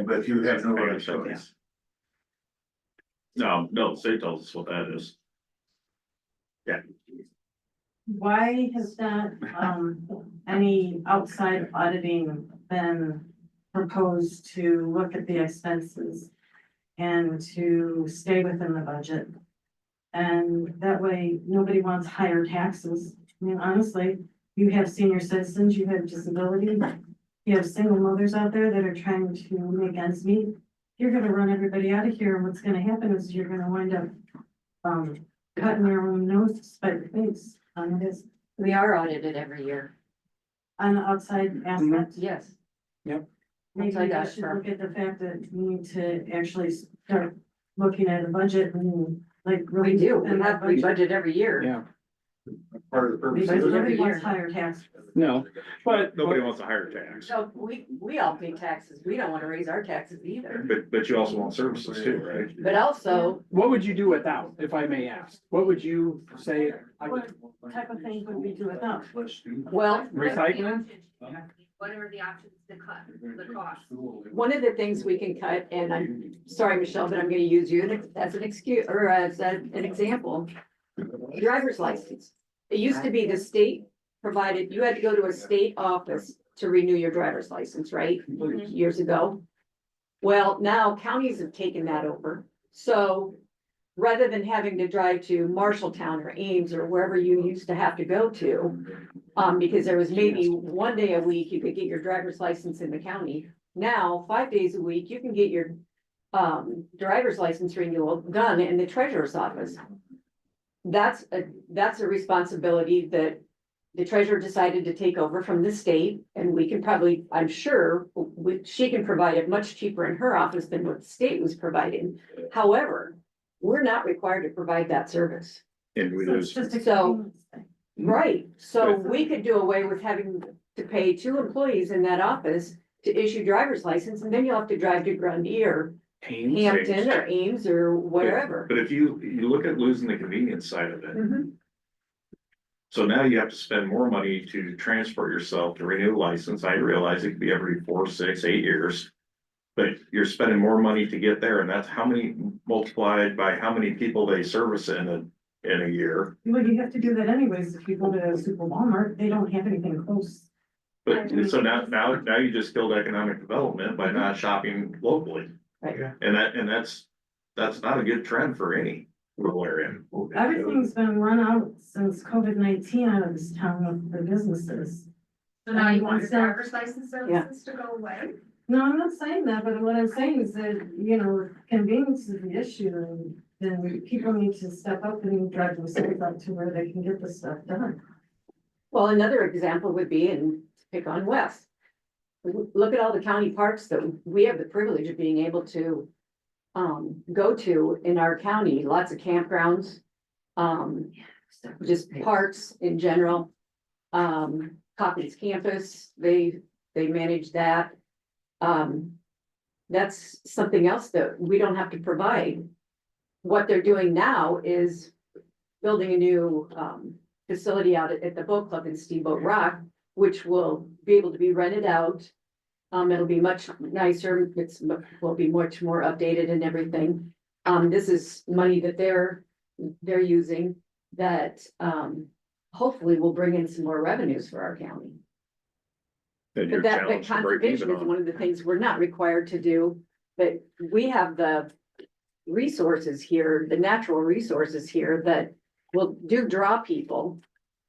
but you have no other choice. No, the state tells us what that is. Why has not, any outside auditing been proposed to look at the expenses and to stay within the budget? And that way, nobody wants higher taxes. I mean, honestly, you have senior citizens, you have disability, you have single mothers out there that are trying to make ends meet. You're gonna run everybody out of here, and what's gonna happen is you're gonna wind up, cutting your own nose to spite your face. This, We are audited every year. on the outside aspect. Yes. Maybe Outside we audit should firm. look at the fact that we need to actually start looking at a budget and like. really We do. spend We that have, we budget every year. Yeah, Part of the We purpose budget of every Nobody year. wants higher tax. no, but. Nobody wants a higher tax. So we all pay taxes. We don't want to raise our taxes either. But you also want services too, right? But also, What would you do without, if I may ask? What would you say? What type of things would we do without? well, Recycling? What are the options to cut the cost? one of the things we can cut, and I'm sorry, Michelle, but I'm gonna use you as an excuse, or as an example. Driver's license. It used to be the state provided, you had to go to a state office to renew your driver's license, right? Years ago. Well, now counties have taken that over. So rather than having to drive to Marshalltown or Ames or wherever you used to have to go to. Because there was maybe one day a week you could get your driver's license in the county. Now, 5 days a week, you can get your driver's license renewal done in the treasurer's office. That's a responsibility that the treasurer decided to take over from the state, and we can probably, I'm sure, she can provide it much cheaper in her office than what the state was providing. However, we're not required to provide that service. And we So it's lose, just a So- convenience thing. Right, so we could do away with having to pay 2 employees in that office to issue driver's license, and then you'll have to drive to Grundy or Hampton or Ames or wherever. but if you look at losing the convenience side of it, Mhm. so now you have to spend more money to transport yourself to renew a license. I realize it could be every 4, 6, 8 years. But you're spending more money to get there, and that's how many multiplied by how many people they service in a year. Well, you have to do that anyways. If you go to Super Walmart, they don't have anything close. But so now you just killed economic development by not shopping locally. Right. And that's not a good trend for any rural area. Everything's been run out since COVID-19 out of this town with the businesses. So now you want your So- driver's license services to go away? No, I'm not saying that, but what I'm saying is that, you know, convenience is the issue, and then people need to step up and drive themselves up to where they can get the stuff done. Well, another example would be, and pick on West. Look at all the county parks that we have the privilege of being able to go to in our county, lots of campgrounds. Just parks in general. Coppins campus, they manage that. That's something else that we don't have to provide. What they're doing now is building a new facility out at the boat club in Steamboat Rock, which will be able to be rented out. It'll be much nicer, will be much more updated and everything. This is money that they're using that hopefully will bring in some more revenues for our county. Then you're But that challenged to break conservation even is on. one of the things we're not required to do, but we have the resources here, the natural resources here that will draw people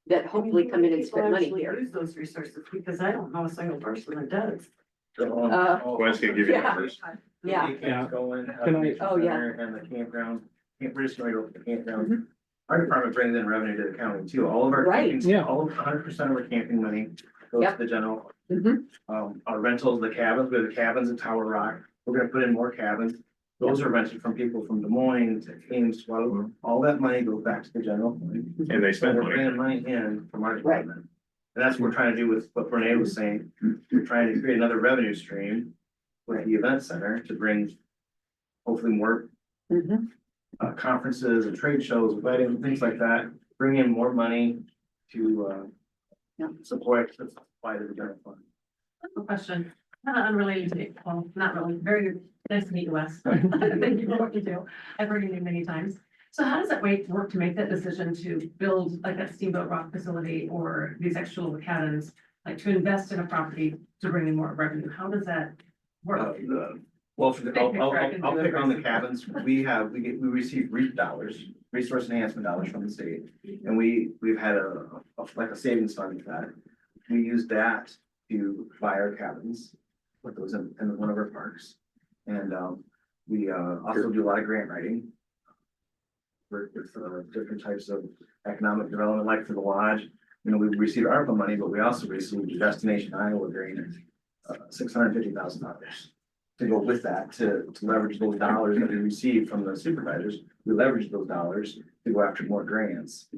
that hopefully come in and spend money People here. actually use those resources, because I don't know a single person that does. Gwen's gonna give you Yeah. numbers. Yeah. Yeah. Going. Can I- Oh, yeah. And the campground, we're just gonna go with the campground. Our department brings in revenue to the county too, all of our. Right. camping- Yeah. All of 100% of our camping money goes Yep. to the general. Mhm. Our rentals, the cabins, we have the cabins in Tower Rock, we're gonna put in more cabins. Those are rented from people from Des Moines to Ames, well, all that money goes back to the general. And they So spend we're money. bringing money in from our department. And that's what we're trying to do with what Renee was saying, we're trying to create another revenue stream with the event center to bring hopefully more Mhm. conferences and trade shows, weddings, things like that, bring in more money to Yeah. support the supply to the general fund. A question, kind of unrelated to me, well, not really, very nice to meet you, Wes. Thank you for what you do. I've heard you many times. So how does that work to make that decision to build like that Steamboat Rock facility or these actual cabins? Like to invest in a property to bring in more revenue? How does that work? Well, for the, Big picture, I can I'll do it pick on the versus- cabins, we receive REAP dollars, resource enhancement dollars from the state. And we've had like a savings fund for that. We use that to buy our cabins, put those in one of our parks. And we also do a lot of grant writing. Work with different types of economic development, like for the lodge. You know, we receive ARPA money, but we also receive Destination Iowa grant, $650,000. To go with that, to leverage those dollars that we receive from the supervisors, we leverage those dollars to go after more grants.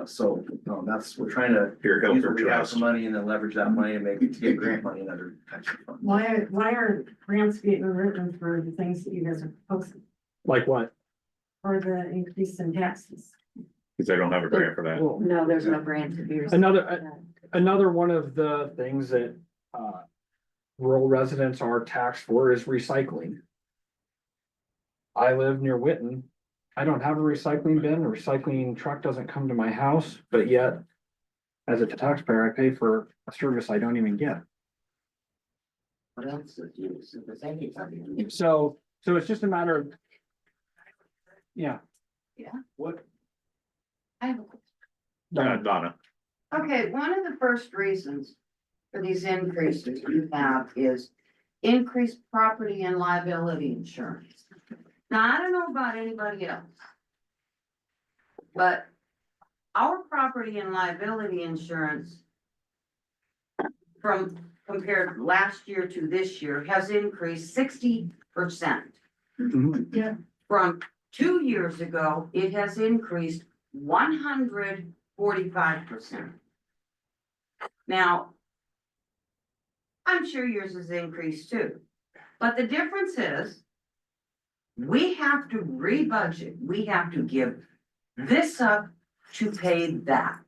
So, that's, we're trying to Your use health what we have trust. for money and then leverage that money and make it to get grant money and other types of funds. Why aren't grants being written for the things that you guys are proposing, Like what? or the increase in taxes? Cause they don't have a grant for that. Well, No, there's no grant to be received. Another one of the things that rural residents are taxed for is recycling. I live near Witten. I don't have a recycling bin. A recycling truck doesn't come to my house, but yet as a taxpayer, I pay for a service I don't even get. What else would you, so the same thing. So it's just a matter of, yeah, What? I have a Donna, Okay, one of the first reasons for these increases you have is increased property and liability insurance. Now, I don't know about anybody else. But our property and liability insurance from compared last year to this year has increased 60%. Yeah. From 2 years ago, it has increased 145%. Now, I'm sure yours has increased too, but the difference is we have to rebudget, we have to give this up to pay that.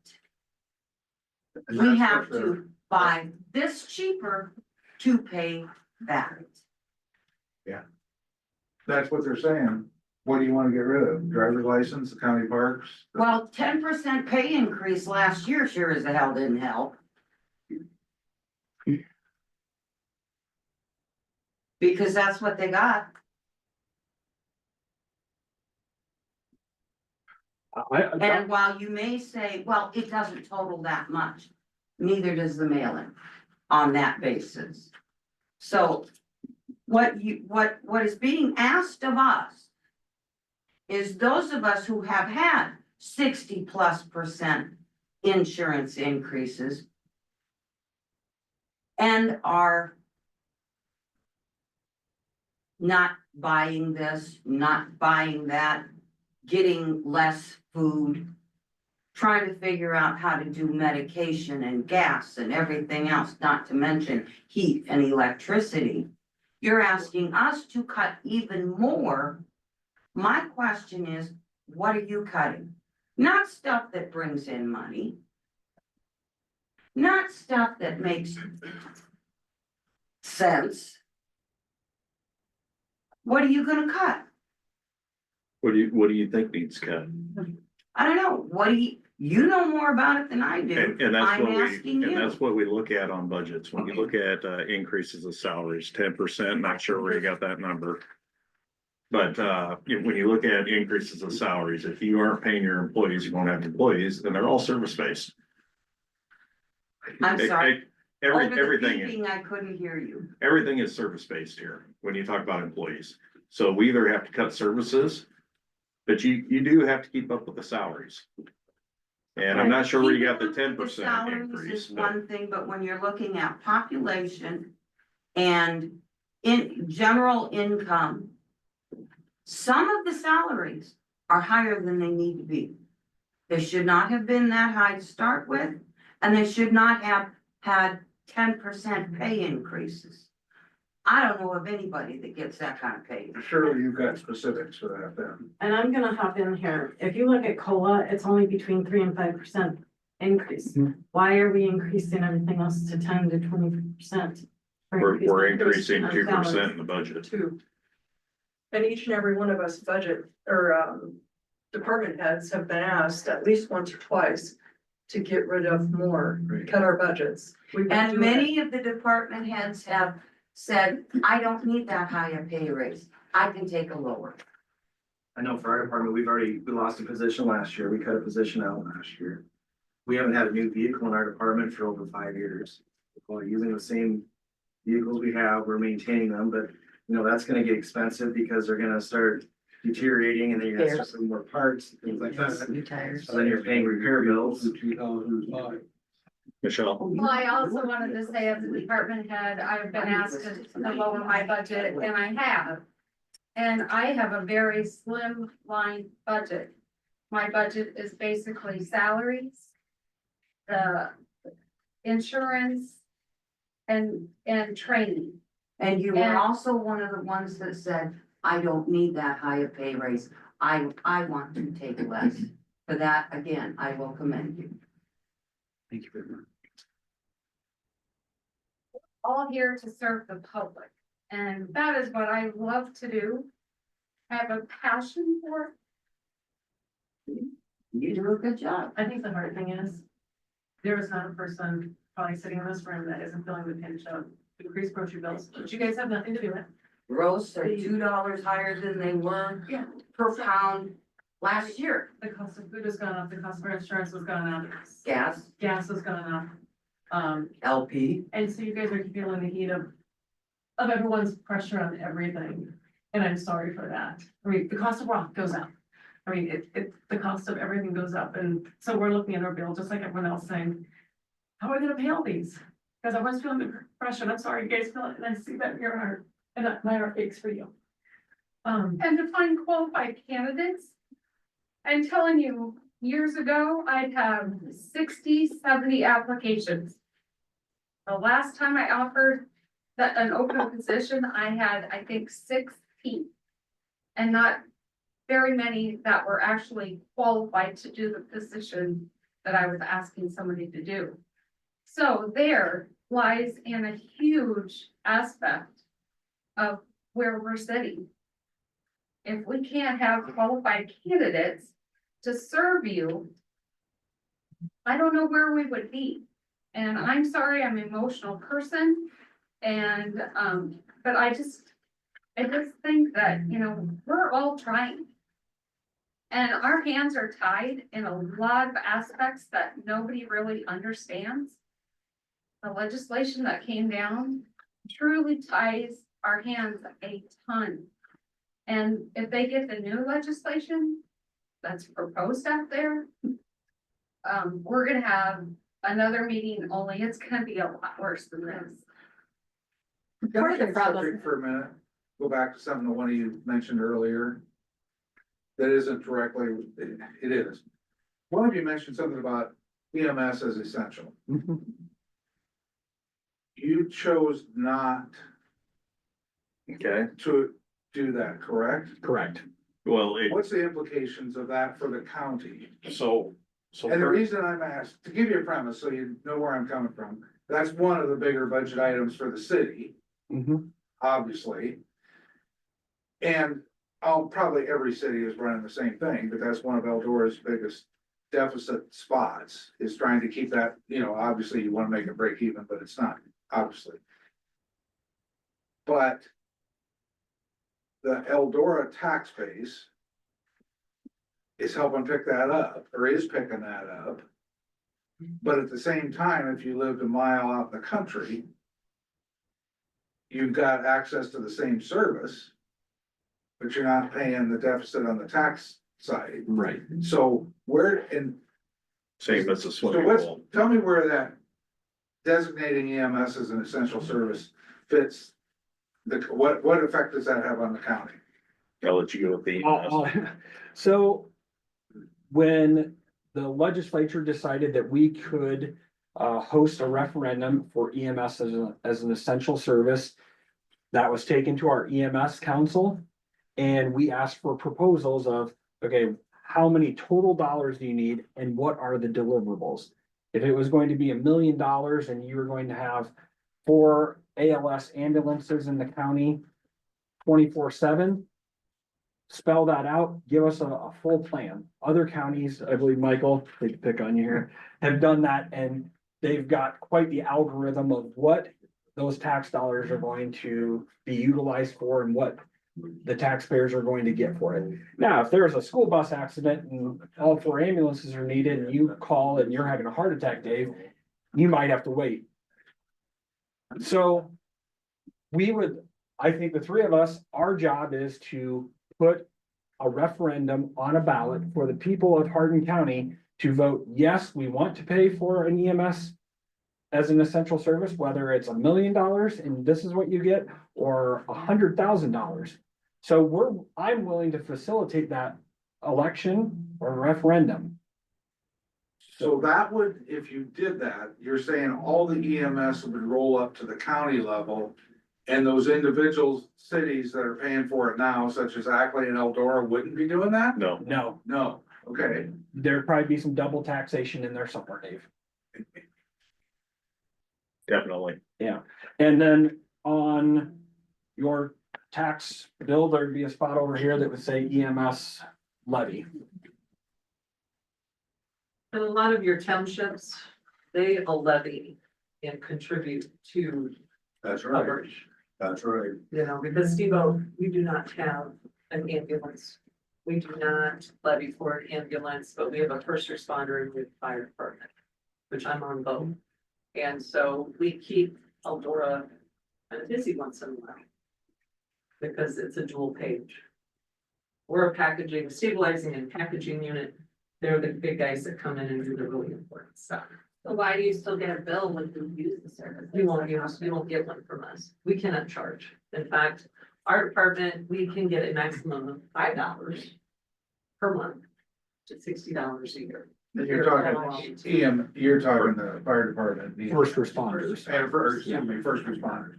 We have to buy this cheaper to pay that. That's what they're saying. What do you wanna get rid of? Driver's license, the county parks? Well, 10% pay increase last year sure as the hell didn't help. Because that's what they got. And while you may say, well, it doesn't total that much, neither does the mailing on that basis. So what is being asked of us is those of us who have had 60+% insurance increases and are not buying this, not buying that, getting less food, trying to figure out how to do medication and gas and everything else, not to mention heat and electricity. You're asking us to cut even more. My question is, what are you cutting? Not stuff that brings in money. Not stuff that makes sense. What are you gonna cut? what do you think needs cut? I don't know, what do you know more about it than I do. And that's I'm what asking and you. that's what we look at on budgets. When you look at increases of salaries, 10%, not sure where you got that number. But when you look at increases of salaries, if you aren't paying your employees, you won't have employees, then they're all service based. I'm sorry. Over the Everything, beeping, I couldn't hear you. everything is service based here when you talk about employees. So we either have to cut services, but you do have to keep up with the salaries. And I'm not sure where you got the Keeping up with 10% salaries increase, is but one thing, but when you're looking at population and in general income, some of the salaries are higher than they need to be. They should not have been that high to start with, and they should not have had 10% pay increases. I don't know of anybody that gets that kind of pay. Surely you've got specifics for that then. And I'm gonna hop in here. If you look at COLA, it's only between 3 and 5% increase. Why are we increasing everything else to 10 to 20%? we're increasing our 2% salaries. in the budget. Two. And each and every one of us budget or department heads have been asked at least once or twice to get rid of more, cut our budgets. We've been And doing it. many of the department heads have said, I don't need that high a pay raise. I can take a lower. I know for our department, we lost a position last year. We cut a position out last year. We haven't had a new vehicle in our department for over 5 years. We're using the same vehicles we have, we're maintaining them, but that's gonna get expensive because they're gonna start deteriorating and then you're gonna start putting more parts, things like that. So then you're paying repair bills. 2005. Michelle? Well, I also wanted to say as a department head, I've been asked to lower my budget and I have. And I have a very slim line budget. My budget is basically salaries, the insurance and training. And you were And- also one of the ones that said, I don't need that high a pay raise. I want to take less. For that, again, I will commend you. Thank you very much. All here to serve the public. And that is what I love to do. Have a passion for. You do a good job. I think the hard thing is, there is not a person probably sitting in this room that isn't feeling the pinch of increased grocery bills, which you guys have nothing to do with. Roasts are $2 higher than they were per pound. last year. The cost of food has gone up, the cost of our insurance has gone up, Gas, gas has gone up. LP. And so you guys are feeling the heat of everyone's pressure on everything, and I'm sorry for that. I mean, the cost of rock goes up. I mean, the cost of everything goes up, and so we're looking at our bill, just like everyone else saying, how are we gonna pay all these? Because everyone's feeling the pressure, and I'm sorry, you guys feel it, and I see that in your heart, and my heart aches for you. And to find qualified candidates, I'm telling you, years ago, I'd have 60, 70 applications. The last time I offered an open position, I had, I think, 6 people. And not very many that were actually qualified to do the position that I was asking somebody to do. So there lies in a huge aspect of where we're sitting. If we can't have qualified candidates to serve you, I don't know where we would be. And I'm sorry, I'm an emotional person. And, but I just think that, you know, we're all trying. And our hands are tied in a lot of aspects that nobody really understands. The legislation that came down truly ties our hands a ton. And if they get the new legislation that's proposed out there, we're gonna have another meeting, only it's gonna be a lot worse than this. Part of the Change problem- subject for a minute, go back to something that one of you mentioned earlier. That isn't directly, it is. One of you mentioned something about EMS as essential. You chose not Okay, to do that, correct? Correct. well, What's the implications of that for the county? so. And the reason I'm asked, to give you a premise, so you know where I'm coming from, that's one of the bigger budget items for the city, obviously. And probably every city is running the same thing, but that's one of Eldora's biggest deficit spots, is trying to keep that, you know, obviously you wanna make it break even, but it's not, obviously. But the Eldora tax base is helping pick that up, or is picking that up. But at the same time, if you lived a mile out in the country, you've got access to the same service, but you're not paying the deficit on the tax side. Right. So where, and Same as a so swimming what's, pool. tell me where that designating EMS as an essential service fits. What effect does that have on the county? I'll let you go with the. So when the legislature decided that we could host a referendum for EMS as an essential service, that was taken to our EMS council. And we asked for proposals of, okay, how many total dollars do you need and what are the deliverables? If it was going to be $1 million and you were going to have 4 ALS ambulances in the county 24/7, spell that out, give us a full plan. Other counties, I believe, Michael, they can pick on you here, have done that, and they've got quite the algorithm of what those tax dollars are going to be utilized for and what the taxpayers are going to get for it. Now, if there's a school bus accident and all 4 ambulances are needed and you call and you're having a heart attack, Dave, you might have to wait. So I think the 3 of us, our job is to put a referendum on a ballot for the people of Hardin County to vote, yes, we want to pay for an EMS as an essential service, whether it's $1 million and this is what you get, or $100,000. So I'm willing to facilitate that election or referendum. So that would, if you did that, you're saying all the EMS would roll up to the county level. And those individual cities that are paying for it now, such as Ackley and Eldora, wouldn't be doing that? No, No, okay. There'd probably be some double taxation in there somewhere, Dave. definitely. Yeah, and then on your tax bill, there'd be a spot over here that would say EMS levy. And a lot of your townships, they levy and contribute to That's coverage, That's right. you know, because Steve-O, we do not have an ambulance We do not levy for an ambulance, but we have a first responder and we have a fire department, which I'm on both. And so we keep Eldora kind of busy once in a while. Because it's a dual page. We're a packaging, stabilizing and packaging unit. They're the big guys that come in and do the really important stuff. So why do you still get a bill when you use the service? You won't get one from us. We cannot charge. In fact, our department, we can get a maximum of $5 per month to $60 a year. You're talking you're talking the fire department. the- First responders. And first, first responders.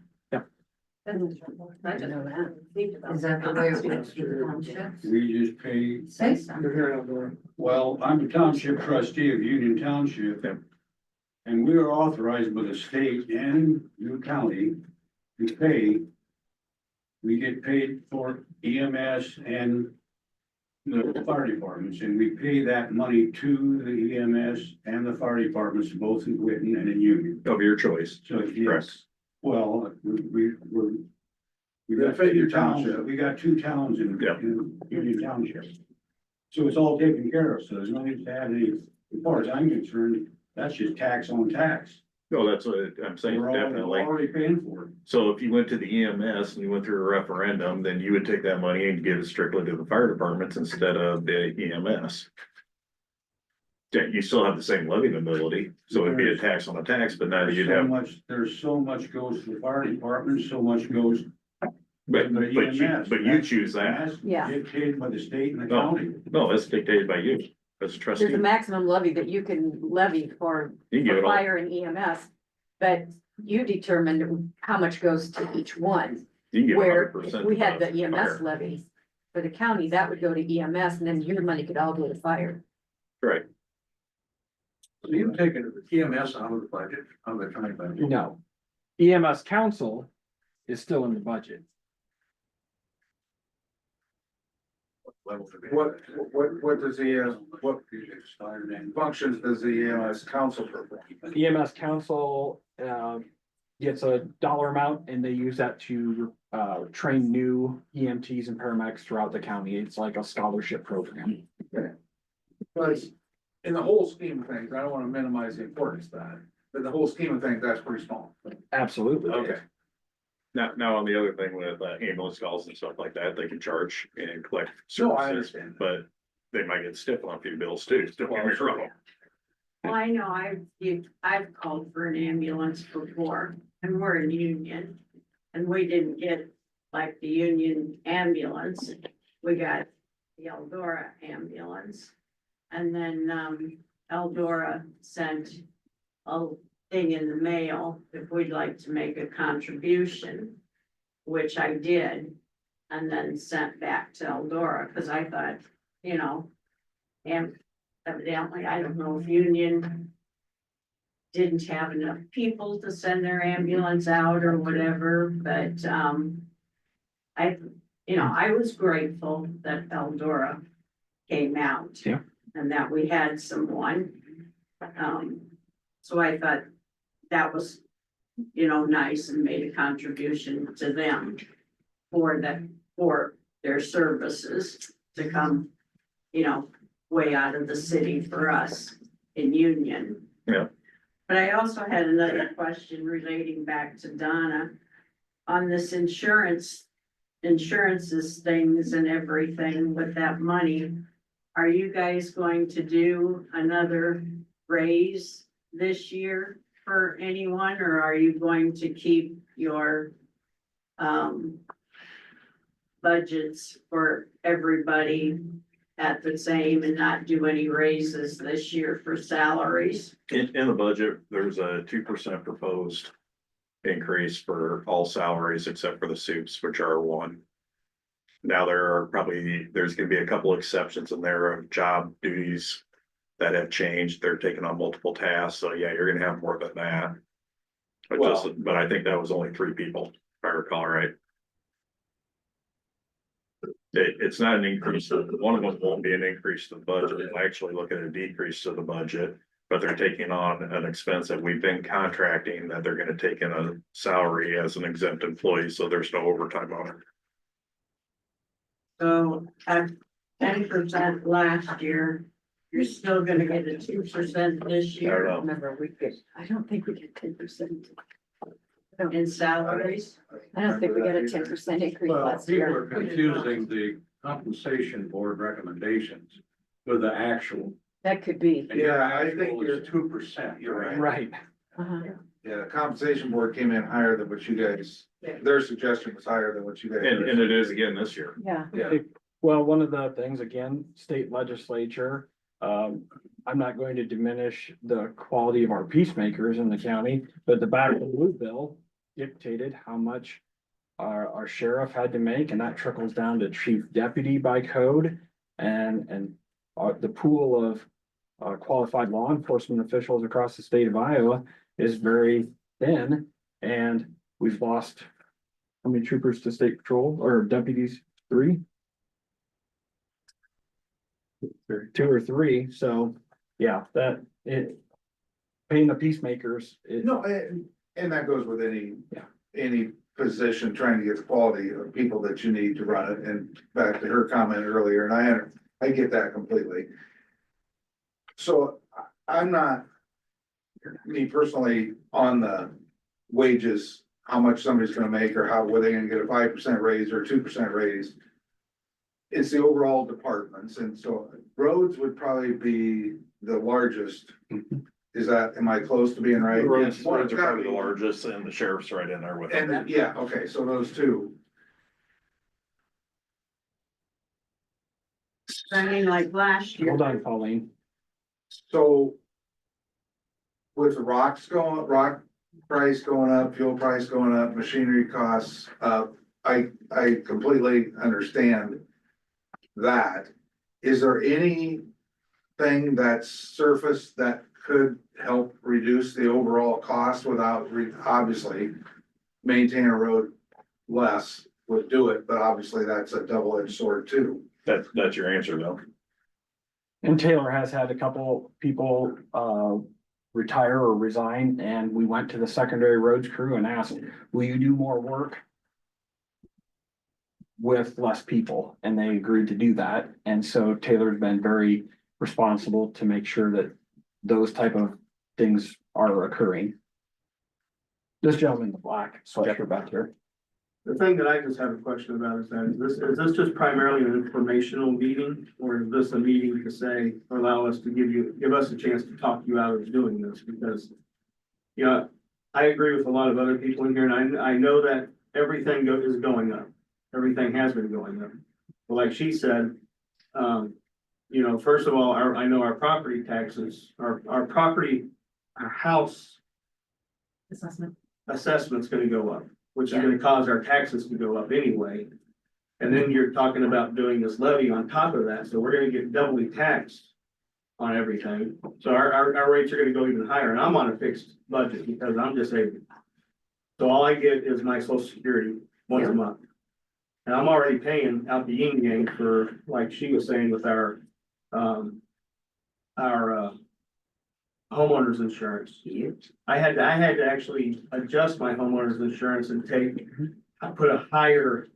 Is that the way it works for the township? We just pay, Say so. well, I'm a township trustee of Union Township. And we are authorized by the state and New County to pay. We get paid for EMS and the fire departments, and we pay that money to the EMS and the fire departments, both in Whitten and in Union. Of your choice. So, Correct. yes, well, we got Fit your two towns, township. we got two towns in Yep. in Union Township. So it's all taken care of, so there's no need to add any, as far as I'm concerned, that's just tax on tax. No, that's what I'm saying, We're definitely. already paying for it. So if you went to the EMS and you went through a referendum, then you would take that money and give it strictly to the fire departments instead of the EMS. Yeah, you still have the same levying ability, so it'd be a tax on a tax, but now you'd have, There's so much goes to the fire department, so much goes. but to the you, EMS. but you choose that. And that's Yeah. dictated by the state and the No. county. No, that's dictated by you, as a trustee. There's a maximum levy that you can levy for You can give it all. fire and EMS, but you determine how much goes to each one. You can give Where 100% if we had the to EMS fire. levy for the county, that would go to EMS and then your money could all go to fire. Right, So you've taken EMS out of the budget, out of the county budget. No. EMS council is still in the budget. What does the, what functions does the EMS council perform? EMS council, gets a dollar amount and they use that to, train new EMTs and paramedics throughout the county. It's like a scholarship program. But in the whole scheme of things, I don't wanna minimize the importance of that, but the whole scheme of things, that's pretty small. Absolutely. Okay. now on the other thing with ambulance calls and stuff like that, they can charge and collect No, I services, understand. but they might get stiff on a few bills too, don't get me wrong. Well, I know I've called for an ambulance before and we're in Union. And we didn't get like the Union ambulance. We got the Eldora ambulance. And then, Eldora sent a thing in the mail if we'd like to make a contribution, which I did. And then sent back to Eldora, cause I thought, you know, and evidently, I don't know if Union didn't have enough people to send their ambulance out or whatever, but, I was grateful that Eldora came out. Yeah. And that we had someone. So I thought that was, nice and made a contribution to them for their services to come, way out of the city for us in Union. Yeah. But I also had another question relating back to Donna on this insurances things and everything with that money. Are you guys going to do another raise this year for anyone, or are you going to keep your budgets for everybody at the same and not do any raises this year for salaries? In the budget, there's a 2% proposed increase for all salaries except for the soups, which are 1%. Now there's gonna be a couple exceptions in there of job duties that have changed. They're taking on multiple tasks, so yeah, you're gonna have more than that. But I think that was only 3 people, if I recall right. It's not an increase, one of them won't be an increase to the budget, it'll actually look at a decrease to the budget. But they're taking on an expense that we've been contracting, that they're gonna take in a salary as an exempt employee, so there's no overtime on it. So 10% last year, you're still gonna get a 2% this I year don't know. Remember, I don't think we get 10%. in salaries. I don't think we got a 10% increase Well, last people are year. confusing the compensation board recommendations with the actual. That could be. Yeah, I think you're 2%, you're right. Right. Uh-huh. Yeah, the compensation board came in higher than what you guys, their suggestion was higher than what you guys. And it is again this year. Yeah. Yeah. Well, one of the things, again, state legislature, I'm not going to diminish the quality of our peacemakers in the county, but the Back to Blue bill dictated how much our sheriff had to make, and that trickles down to chief deputy by code. And the pool of qualified law enforcement officials across the state of Iowa is very thin, and we've lost how many troopers to state patrol or deputies? 3? 2 or 3, so yeah, paying the peacemakers. No, and that goes with any. Yeah. Any position trying to get the quality of people that you need to run it, and back to her comment earlier, and I get that completely. So I'm not, me personally, on the wages, how much somebody's gonna make, or how, whether they're gonna get a 5% raise or 2% raise. It's the overall departments, and so roads would probably be the largest. Is that, am I close to being right? Roads Yes. are probably the largest, and the sheriff's right in there with And them. then, yeah, okay, so those two. I mean, like last year. Hold on, Pauline. So. With the rock price going up, fuel price going up, machinery costs up, I completely understand. That, is there anything that's surfaced that could help reduce the overall cost without obviously. Maintain a road less would do it, but obviously that's a double-edged sword too. That's your answer though. And Taylor has had a couple people retire or resign, and we went to the secondary roads crew and asked, will you do more work with less people? And they agreed to do that. And so Taylor's been very responsible to make sure that those type of things are occurring. This gentleman in the black sweatshirt back here. The thing that I just have a question about is that, is this just primarily an informational meeting? Or is this a meeting to say, or allow us to give us a chance to talk you out of doing this? Because, you know, I agree with a lot of other people in here, and I know that everything is going up. Everything has been going up. But like she said, you know, first of all, I know our property taxes, our house assessment's gonna go up, which is gonna cause our taxes to go up anyway. And then you're talking about doing this levy on top of that, so we're gonna get doubly taxed on everything. So our rates are gonna go even higher, and I'm on a fixed budget because I'm disabled. So all I get is my social security once a month. And I'm already paying out the yin yang for, like she was saying, with our homeowner's insurance. I had to actually adjust my homeowner's insurance and put a higher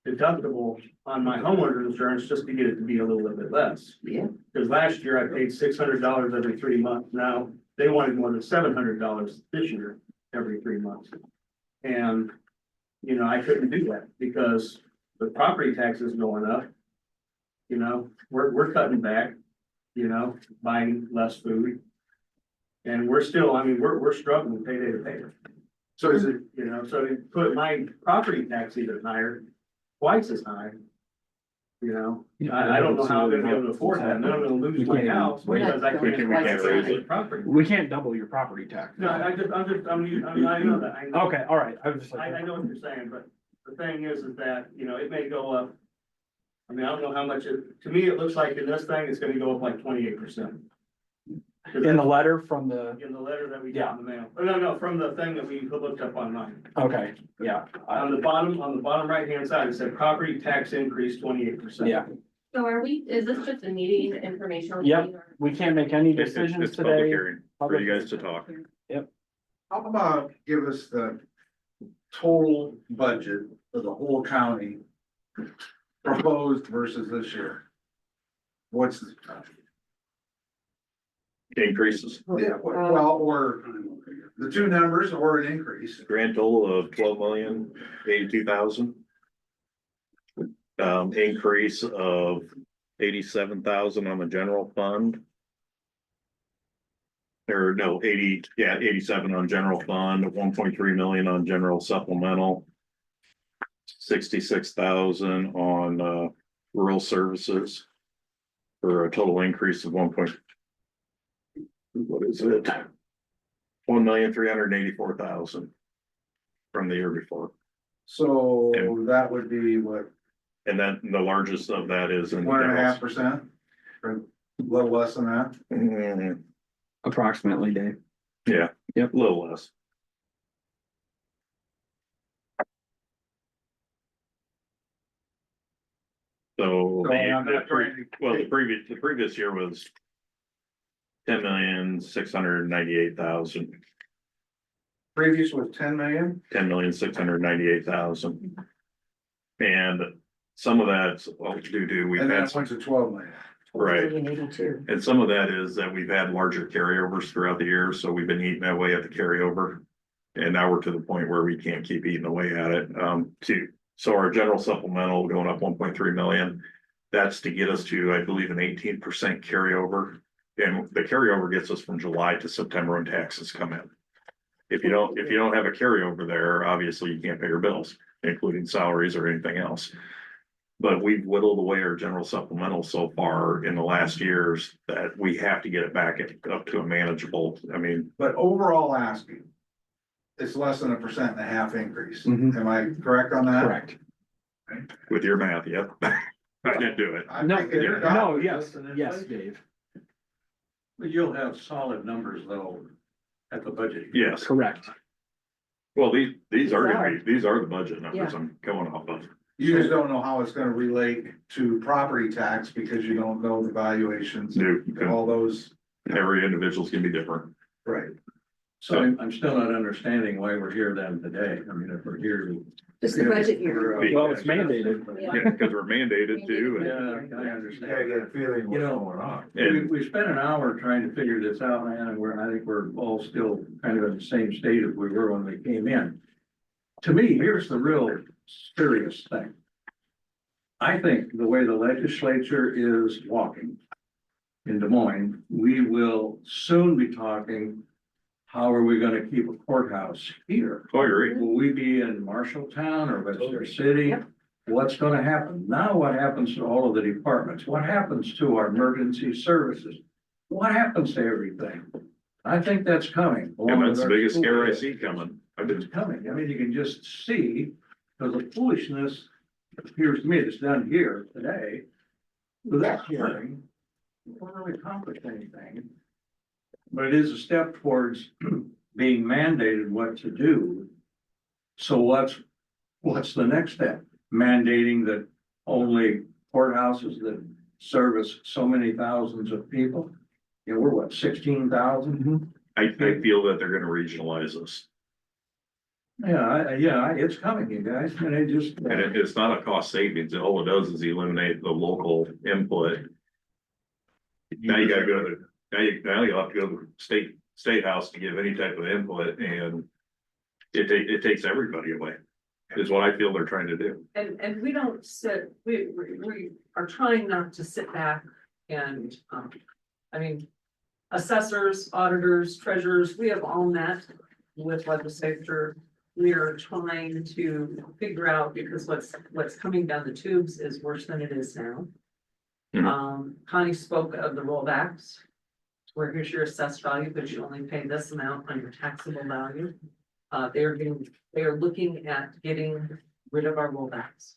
deductible on my homeowner's insurance just to get it to be a little bit less. Yeah. Because last year I paid $600 every 3 months. Now they wanted more than $700 this year, every 3 months. And, you know, I couldn't do that because the property tax is going up. You know, we're cutting back, you know, buying less food. And we're still, I mean, we're struggling payday to pay. So is it, You know, so to put my property tax even higher, twice as high. You know, I don't know how I'm gonna be able to afford that, and then I'm gonna lose my house because I can't. We can't raise it. Property. We can't double your property tax. No, I know that. I know. Okay, all right. I was just I like, know what you're saying, but the thing is that, you know, it may go up. I mean, I don't know how much to me, it looks like in this thing, it's gonna go up like 28%. in the letter from the, In the letter that we got in the mail. Oh, no, from the thing that we looked up online. okay, yeah. On the bottom right-hand side, it said property tax increase 28%. Yeah, So is this just a meeting, informational? Yep. meeting, or- we can't make any It's decisions a public today. hearing for you guys to talk. how about give us the total budget for the whole county proposed versus this year? What's, Increases, yeah, well, or the two numbers or an increase. grand total of 12,082,000. Increase of 87,000 on the general fund. Or no, 87 on general fund, 1.3 million on general supplemental. 66,000 on rural services. For a total increase of what is it? 1,384,000 from the year before. So that would be what, And then the largest of that is in 1.5%? Or a little less than that? Approximately, Dave. Yeah, Yep. a little less. So, the previous year was 10,698,000. Previous was 10 million? 10,698,000. And some of that's due to, we've And had that went to 12 million. right. 82. And some of that is that we've had larger carryovers throughout the year, so we've been eating away at the carryover. And now we're to the point where we can't keep eating away at it. So our general supplemental going up 1.3 million. That's to get us to, I believe, an 18% carryover. And the carryover gets us from July to September when taxes come in. If you don't have a carryover there, obviously you can't pay your bills, including salaries or anything else. But we've whittled away our general supplemental so far in the last years that we have to get it back up to a manageable, I mean. But overall asking, it's less than 1.5% increase. Mhm. Am I correct on that? Correct. With your math, yep. I didn't do it. I'm No, thinking you're no, not. yes, yes, Dave. But you'll have solid numbers though at the budget. Yes, Correct. well, these are the budget numbers Yeah. I'm going off of. You just don't know how it's gonna relate to property tax because you don't know the valuations, No, all those, every individual's gonna be different. right? So I'm still not understanding why we're here then today. I mean, if we're here to. Just the budget year. Well, it's mandated. Yeah, because we're mandated to, and Yeah, I You gotta understand. get a feeling what's You know, going on. We spent an hour trying to figure this out, man, and I think we're all still kind of in the same state as we were when we came in. To me, here's the real serious thing. I think the way the legislature is walking in Des Moines, we will soon be talking, how are we gonna keep a courthouse here? I agree. Will we be in Marshalltown or Webster City? What's gonna happen? Now what happens to all of the departments? What happens to our emergency services? What happens to everything? I think that's coming. And that's the biggest scare I It's see coming. coming. I mean, you can just see, because the foolishness appears to me that's done here today. With that hearing, it won't really accomplish anything. But it is a step towards being mandated what to do. So what's the next step? Mandating that only courthouses that service so many thousands of people? You know, we're what, 16,000? I feel that they're gonna regionalize this. Yeah, it's coming, you guys, and it just. And it's not a cost savings. All it does is eliminate the local input. Now you gotta go to, now you'll have to go to the state house to give any type of input, and it takes everybody away, is what I feel they're trying to do. And we don't sit, we are trying not to sit back and, I mean, assessors, auditors, treasurers, we have all met with legislature. We are trying to figure out, because what's coming down the tubes is worse than it is now. Connie spoke of the rollbacks, where here's your assessed value, but you only pay this amount on your taxable value. They are looking at getting rid of our rollbacks.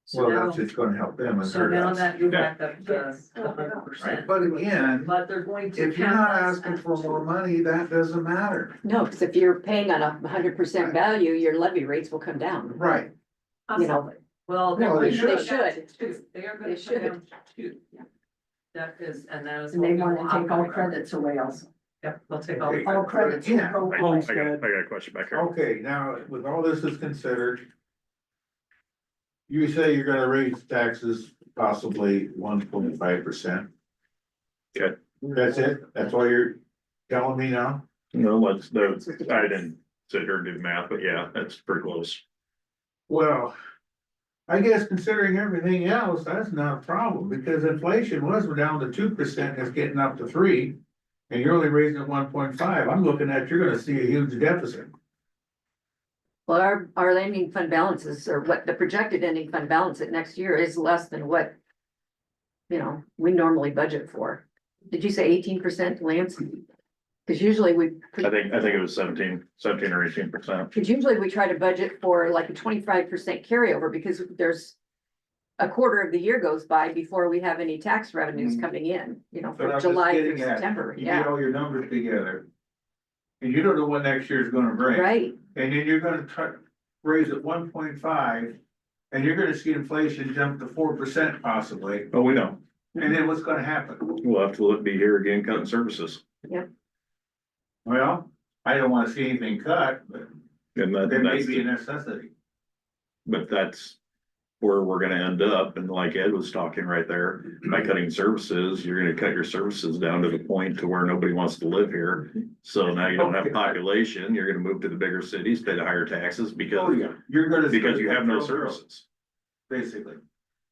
So Well, now, that's just gonna help them and so hurt now us. that you're back up to 100%. Right, but again, But they're going to. if you're cap not us asking at for more money, that doesn't matter. No, because if you're paying on 100% value, your levy rates will come down. Right. You know, Possibly. Well, No, they're they going to should. come down to two. They are gonna They come should. down to two. That is, and that is. And what they we want will to take all operate on. credits away also. Yep, they'll take all. Okay. the All credits will Yeah. go I away. got a question back here. Okay, now with all this is considered, You say you're gonna raise taxes possibly 1.5%. Okay. That's it? That's all you're telling me now? No, I didn't sit here and do the math, but yeah, that's pretty close. Well, I guess considering everything else, that's not a problem, because inflation was down to 2%, it's getting up to 3%. And you're only raising it 1.5. I'm looking at, you're gonna see a huge deficit. Well, our ending fund balances, or what the projected ending fund balance at next year is less than what, you know, we normally budget for. Did you say 18%, Lance? Because usually I think it was 17 or 18%. because usually we try to budget for like a 25% carryover because there's a quarter of the year goes by before we have any tax revenues coming in, you know, But I'm from just July through getting at, September, you yeah, get all your numbers together. And you don't know what next year's gonna bring. right. And then you're gonna raise it 1.5, and you're gonna see inflation jump to 4% possibly. Oh, we know. And then what's gonna happen? We'll have to be here again cutting services. Well, I don't wanna see anything cut, but And there may that's, be a necessity. but that's where we're gonna end up. And like Ed was talking right there, by cutting services, you're gonna cut your services down to the point to where nobody wants to live here. So now you don't have population, you're gonna move to the bigger cities, pay the higher taxes Oh, because, yeah, you're gonna. because you have no services. Basically.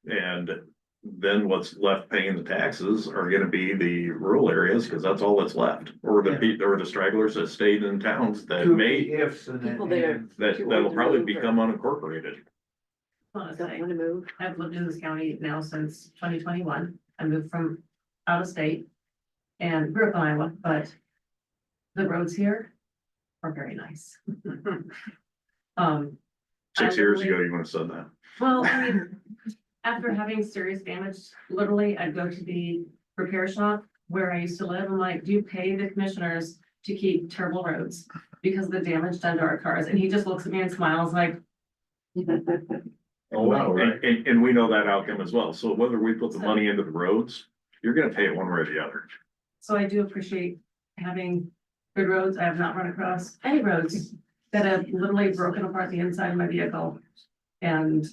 And then what's left paying the taxes are gonna be the rural areas, because that's all that's left. Or the stragglers that stayed in towns that Two may, ifs and People then. that that'll probably become unincorporated. Honestly, Don't want to move. I've lived in this county now since 2021. I moved from out of state and grew up in Iowa, but the roads here are very nice. 6 years ago, literally- you would have said that. Well, I mean, after having serious damage, literally, I'd go to the repair shop where I used to live. I'm like, do you pay the commissioners to keep terrible roads because of the damage done to our cars? And he just looks at me and smiles like, Oh, wow, right. And we know that outcome as well. So whether we put the money into the roads, you're gonna pay it one way or the other. so I do appreciate having good roads. I have not run across any roads that have literally broken apart the inside of my vehicle. And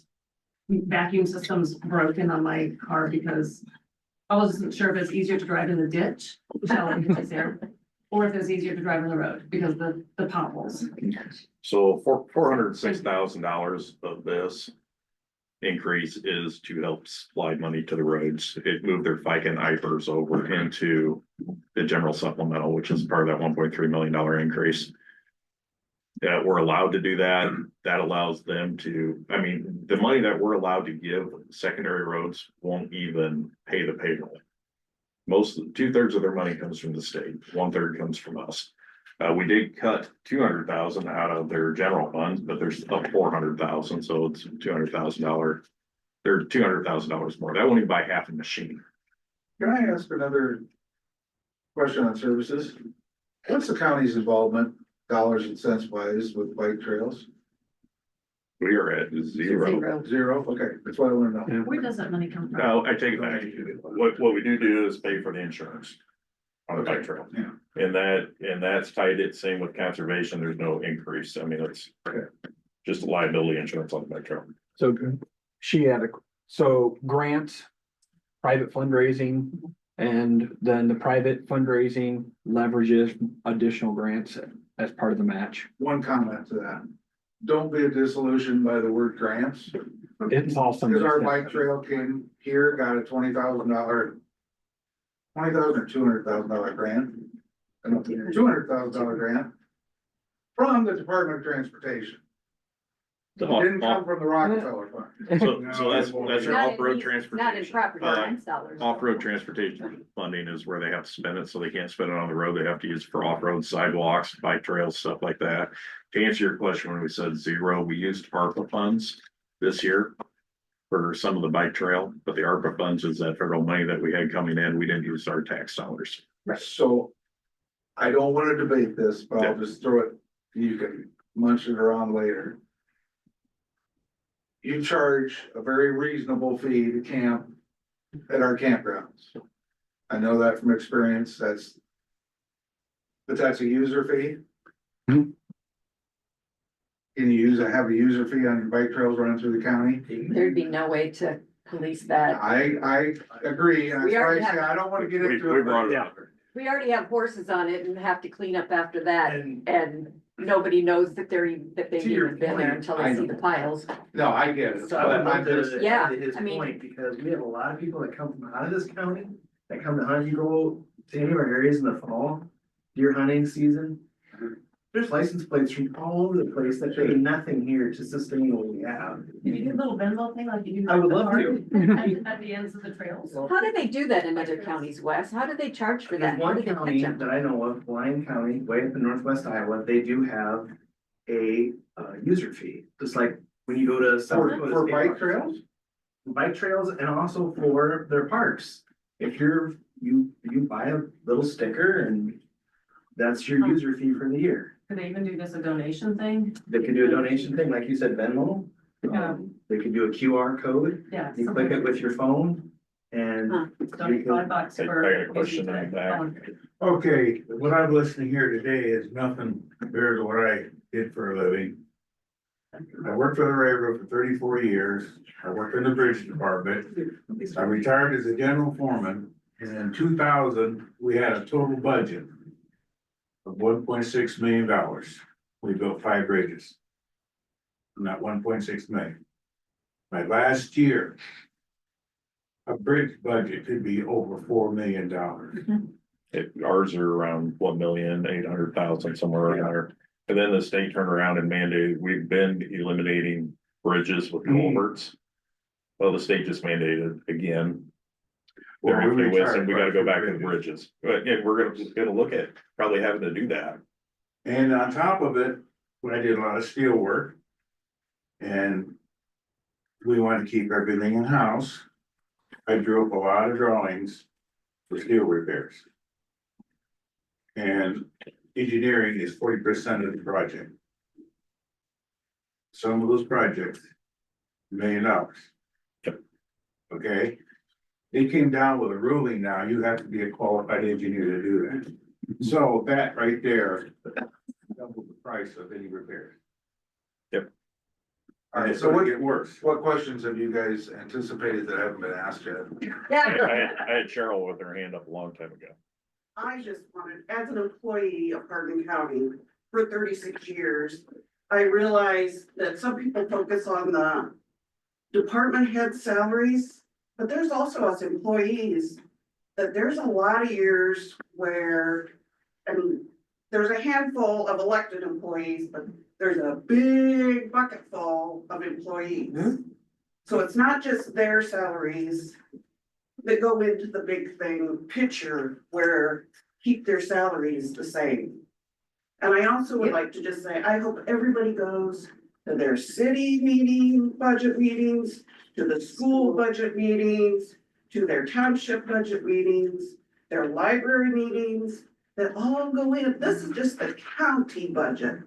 vacuum systems broken on my car because I wasn't sure if it's easier to drive in the ditch, is there, or if it's easier to drive on the road because the potholes. So $406,000 of this increase is to help supply money to the roads. It moved their FICA and IFRS over into the general supplemental, which is part of that $1.3 million increase. That we're allowed to do that. That allows them to, I mean, the money that we're allowed to give secondary roads won't even pay the payroll. Most, 2/3 of their money comes from the state, 1/3 comes from us. We did cut 200,000 out of their general funds, but there's up 400,000, so it's $200,000. They're $200,000 more. That won't even buy half a machine. Can I ask another question on services? What's the county's involvement, dollars and cents wise, with bike trails? We are at zero. Zero, okay, that's what I want to know. Where does that money come from? No, I take it back. What we do is pay for the insurance on the bike trail. Yeah. And that's tied it, same with conservation. There's no increase. I mean, it's just a liability insurance on the bike trail. So she had so grants, private fundraising, and then the private fundraising leverages additional grants as part of the match. One comment to that. Don't be disillusioned by the word grants. It's awesome. Because our bike trail came here, got a $20,000, $20,000 or $200,000 grant. $200,000 grant from the Department of Transportation. It didn't come from the Rockefeller Fund. So that's your Not in off-road these- transportation. Not in property tax dollars. Off-road transportation funding is where they have to spend it, so they can't spend it on the road. They have to use it for off-road sidewalks, bike trails, stuff like that. To answer your question, when we said zero, we used ARPA funds this year for some of the bike trail, but the ARPA funds is that federal money that we had coming in. We didn't use our tax dollars. So I don't want to debate this, but I'll just throw it, you can munch it around later. You charge a very reasonable fee to camp at our campgrounds. I know that from experience, but that's a user fee. Can you have a user fee on your bike trails running through the county? There'd be no way to police that. I agree, and We that's why I already say have- I don't wanna get We into it. brought it but- up. We already have horses on it and have to clean up after that, And and nobody knows that that they've To your even been there point, until I they see know. the piles. No, I get it, So- but I'm just, Yeah, To his I mean- point, because we have a lot of people that come from out of this county, that come to hunt, you go to any of our areas in the fall, deer hunting season. There's license plates from all over the place that pay nothing here to sustain what we have. Can you do a little Venmo thing like you do? I would love to. At the ends of the trails? How do they do that in other counties, Wes? How do they charge for that? There's How do one they catch county them? that I know of, Lyon County, way up in northwest Iowa, they do have a user fee, just like when you go to South for, Dakota. for State bike Park. trails? Bike trails and also for their parks. If you buy a little sticker and that's your user fee for the year. Could they even do this a donation thing? They could do a donation thing, like you said, Venmo. Yeah. They could do a QR code, Yeah. you click it with your phone and Huh. Donate $5 I for. got a question in the back. Okay, what I'm listening here today is nothing compared to what I did for a living. I worked for the railroad for 34 years. I worked in the bridge department. I retired as a general foreman, and in 2000, we had a total budget of $1.6 million. We built 5 bridges. Not 1.6 million. My last year, a bridge budget could be over $4 million. Ours are around 1,800,000, somewhere around there. And then the state turned around and mandated, we've been eliminating bridges with culverts. Well, the state just mandated again. Well, They're we influenced, and we gotta go retired back to the bridges, but yeah, we're gonna look at probably having to do that. And on top of it, I did a lot of steel work. And we wanted to keep everything in-house. I drew up a lot of drawings for steel repairs. And engineering is 40% of the project. Some of those projects, $1 million. Okay? They came down with a ruling now, you have to be a qualified engineer to do that. So that right there, double the price of any repairs. All right, It's so gonna what, get worse. what questions have you guys anticipated that haven't been asked yet? I had Cheryl with her hand up a long time ago. I just wanted, as an employee of Hardin County for 36 years, I realize that some people focus on the department head salaries, but there's also us employees, that there's a lot of years where, and there's a handful of elected employees, but there's a big bucket full of employees. So it's not just their salaries that go into the big thing picture where keep their salaries the same. And I also would like to just say, I hope everybody goes to their city budget meetings, to the school budget meetings, to their township budget meetings, their library meetings, that all go in. This is just the county budget.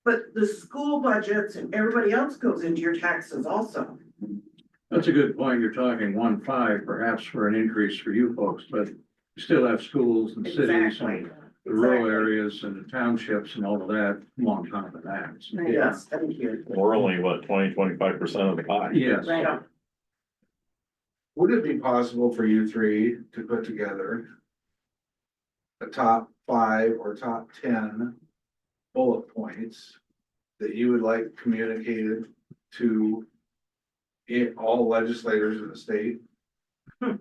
But the school budgets and everybody else goes into your taxes also. That's a good point. You're talking 1.5 perhaps for an increase for you folks, but you still have schools and cities Exactly. and the rural areas and the townships and all of that on top of that. So, Yes, thank you. We're only, what, 25% of the pie? yes. Right. Would it be possible for you three to put together the top 5 or top 10 bullet points that you would like communicated to all legislators in the state? That's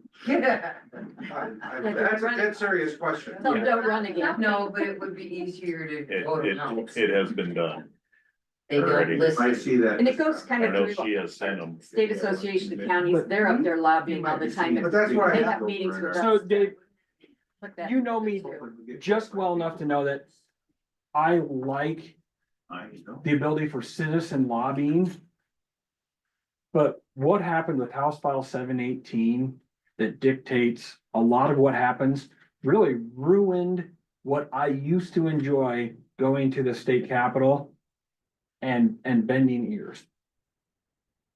a dead serious question. Tell them don't run again. No, but it would be easier to vote them out. It has been done. They don't already. listen. I see that. And it goes kind I of know through she has sent them. State Association of Counties, they're up there lobbying all the time. But that's why I They have have to meetings bring with it us. So Dave, Like that. you know me just well enough to know that I like the ability for citizen lobbying. But what happened with House File 718 that dictates a lot of what happens really ruined what I used to enjoy going to the state capitol and bending ears.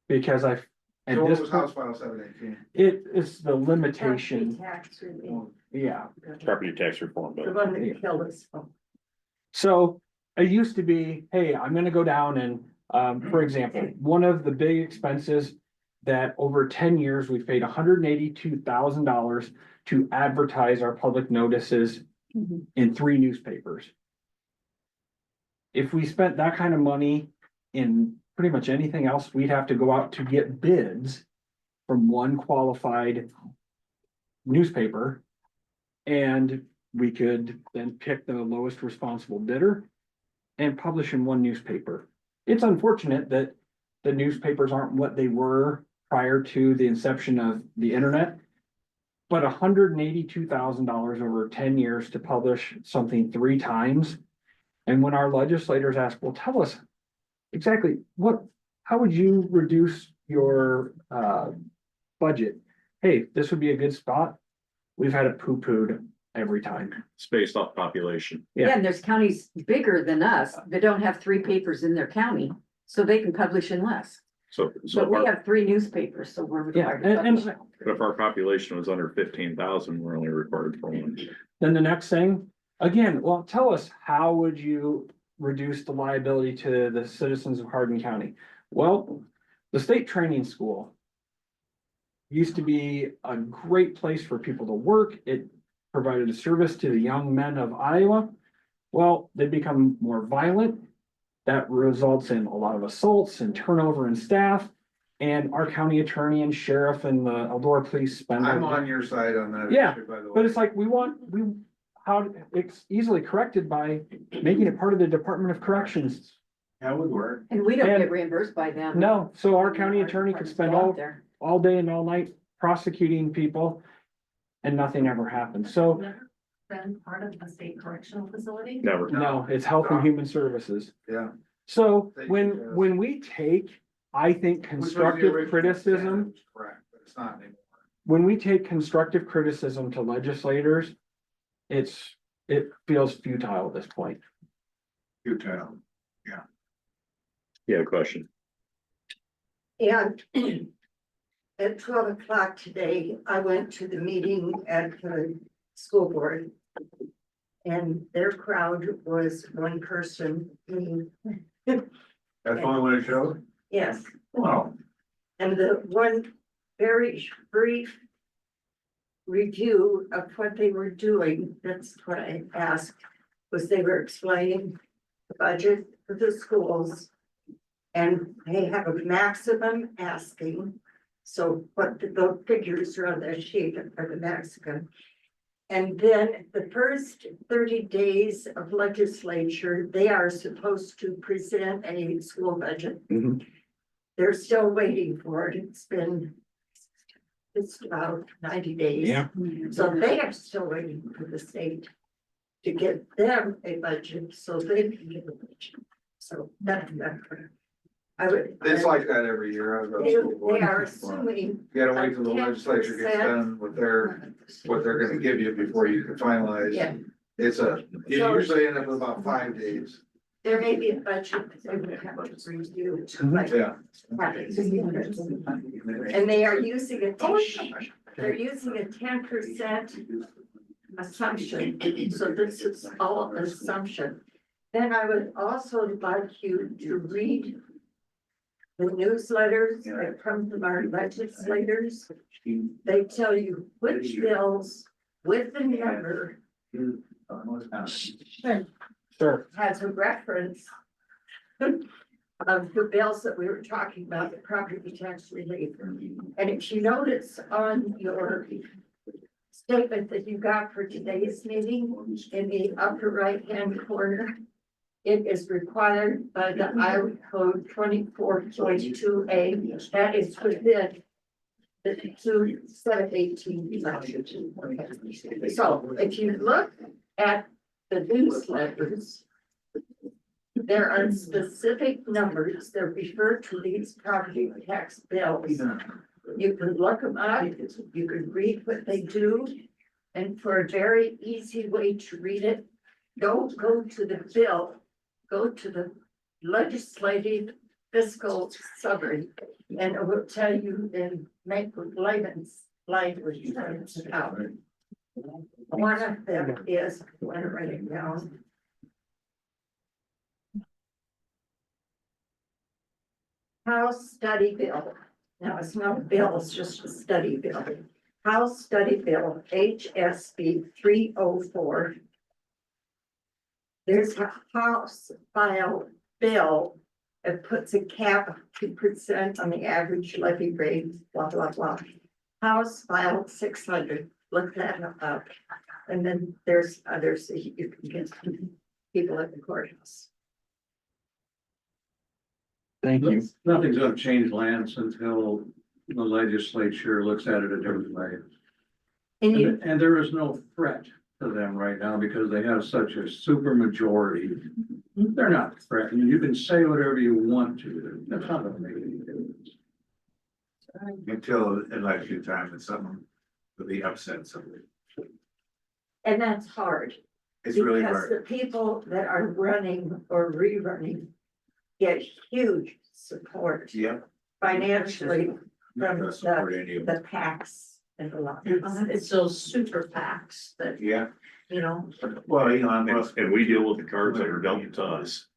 Because at So what this was point, House File 718? it is the limitation, Tax relief. yeah. Property tax reform The bill. one that killed us. So it used to be, hey, I'm gonna go down and, for example, one of the big expenses that over 10 years, we've paid $182,000 to advertise our public notices in 3 newspapers. If we spent that kind of money in pretty much anything else, we'd have to go out to get bids from one qualified newspaper. And we could then pick the lowest responsible bidder and publish in one newspaper. It's unfortunate that the newspapers aren't what they were prior to the inception of the internet. But $182,000 over 10 years to publish something 3 times. And when our legislators ask, well, tell us exactly how would you reduce your budget? Hey, this would be a good spot. We've had it poo-pooed every time. It's based off population. Yeah, and there's counties bigger than us that don't have 3 papers in their county, so they can publish in less. So But we have 3 newspapers, so we're required to publish. if our population was under 15,000, we're only required for 1. Then the next thing, again, well, tell us, how would you reduce the liability to the citizens of Hardin County? Well, the state training school used to be a great place for people to work. It provided a service to the young men of Iowa. Well, they become more violent. That results in a lot of assaults and turnover in staff. And our county attorney and sheriff and the Eldora police spend. I'm on your side on that. Yeah, issue, by the way. but it's like, it's easily corrected by making it part of the Department of Corrections. That would work. And we don't get reimbursed by them. No, so our county attorney could spend all day and all night prosecuting people and nothing ever happens. So, Been part of a state correctional facility? Never. no, it's Health and Human Services. Yeah. So when we take, I think, Which was the constructive original criticism, standard, correct, but it's not anymore. when we take constructive criticism to legislators, it feels futile at this point. Futile. You have a question? And at 12 o'clock today, I went to the meeting at the school board. And their crowd was 1 person. That's only what it showed? Yes, Wow. and the one very brief review of what they were doing, that's what I asked, was they were explaining the budget for the schools. And they have a maximum asking, so what the figures are on that sheet are the maximum. And then the first 30 days of legislature, they are supposed to present a school budget. Mhm. They're still waiting for it. It's about 90 days. Yeah. So they are still waiting for the state to get them a budget so they can get a budget. So that's. I would. It's like that every year. I go to They school board. are assuming. You gotta wait till the legislature gets done with what they're gonna give you before you can finalize. Yeah. You So- usually end up with about 5 days. There may be a budget that they would have to review. Yeah. And they are using they're using a 10% assumption, so this is all assumption. Then I would also like you to read the newsletters that come from our legislators. They tell you which bills with the number Sure. has a reference of the bills that we were talking about, the property tax relief. And if you notice on your statement that you got for today's meeting, in the upper right-hand corner, it is required by the Iowa Code 24.2A. That is within the 718. So if you look at the newsletters, there are specific numbers that refer to these property tax bills. You can look them up, you can read what they do. And for a very easy way to read it, don't go to the bill, go to the legislative fiscal summary. And it will tell you in layman's language out. One of them is, I'm gonna write it down. House study bill. Now, it's not a bill, it's just a study bill. House study bill, HSB 304. There's a House file bill. It puts a cap of 2% on the average levy rate, blah, blah, blah. House file 600, look that up. And then there's others that you can get people at the courthouse. Thank you. Nothing's gonna change Lance until the legislature looks at it a different way. And there is no threat to them right now because they have such a super majority. They're not threatened. You can say whatever you want to. That's not gonna make any difference. Until election time and someone will be upset somebody. And that's hard. It's really Because hard. the people that are running or rerunning get huge support Yep. financially from Not support any of the PACs and the lot. It's those super PACs that, Yeah, you know, well, Elon Musk. And we deal with the cards that are dealt to us.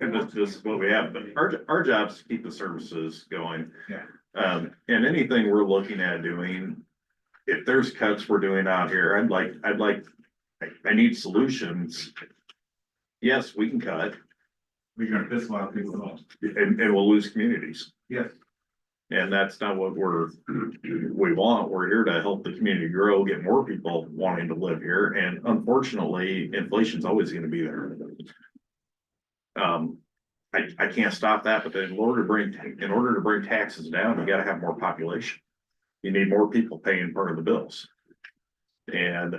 And this is what we have, but our job is to keep the services going. Yeah. And anything we're looking at doing, if there's cuts we're doing out here, I need solutions. Yes, we can cut We're gonna piss a lot of people off. and we'll lose communities. Yes. And that's not what we want. We're here to help the community grow, get more people wanting to live here. And unfortunately, inflation's always gonna be there. I can't stop that, but then in order to bring taxes down, you gotta have more population. You need more people paying part of the bills. And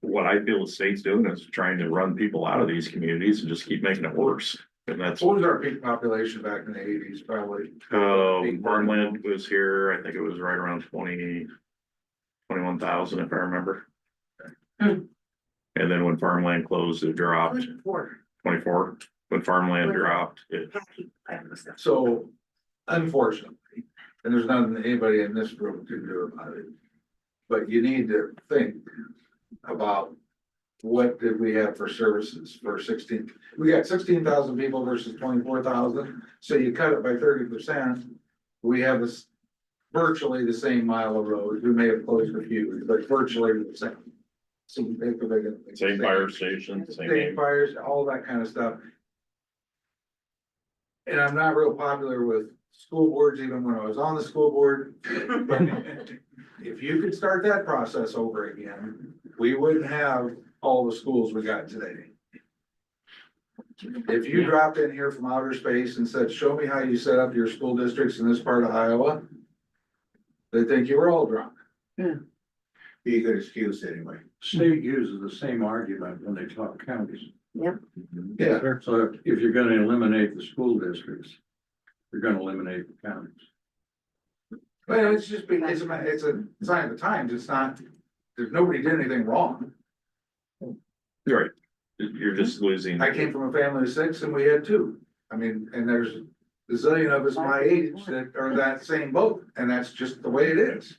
what I feel the state's doing is trying to run people out of these communities and just keep making it worse. And that's, What was our peak population back in the eighties, probably? farmland was here, I think it was right around 21,000 if I remember. And then when farmland closed, it dropped 24. When farmland dropped, it, So unfortunately, and there's nothing anybody in this room can do about it. But you need to think about what did we have for services for 16, we got 16,000 people versus 24,000. So you cut it by 30%. We have this virtually the same mile of road. We may have closed a few, but virtually the same. same fire station, Same fires, all that kind of stuff. And I'm not real popular with school boards, even when I was on the school board. But if you could start that process over again, we wouldn't have all the schools we got today. If you dropped in here from outer space and said, show me how you set up your school districts in this part of Iowa, they think you were all drunk. Be a good excuse anyway. State uses the same argument when they talk counties. Yep. Yeah. So if you're gonna eliminate the school districts, you're gonna eliminate the counties. Well, it's just, it's a sign of the times. It's not, there's nobody did anything wrong. you're right, you're just losing. I came from a family of 6 and we had 2. I mean, and there's a zillion of us my age that are that same boat, and that's just the way it is.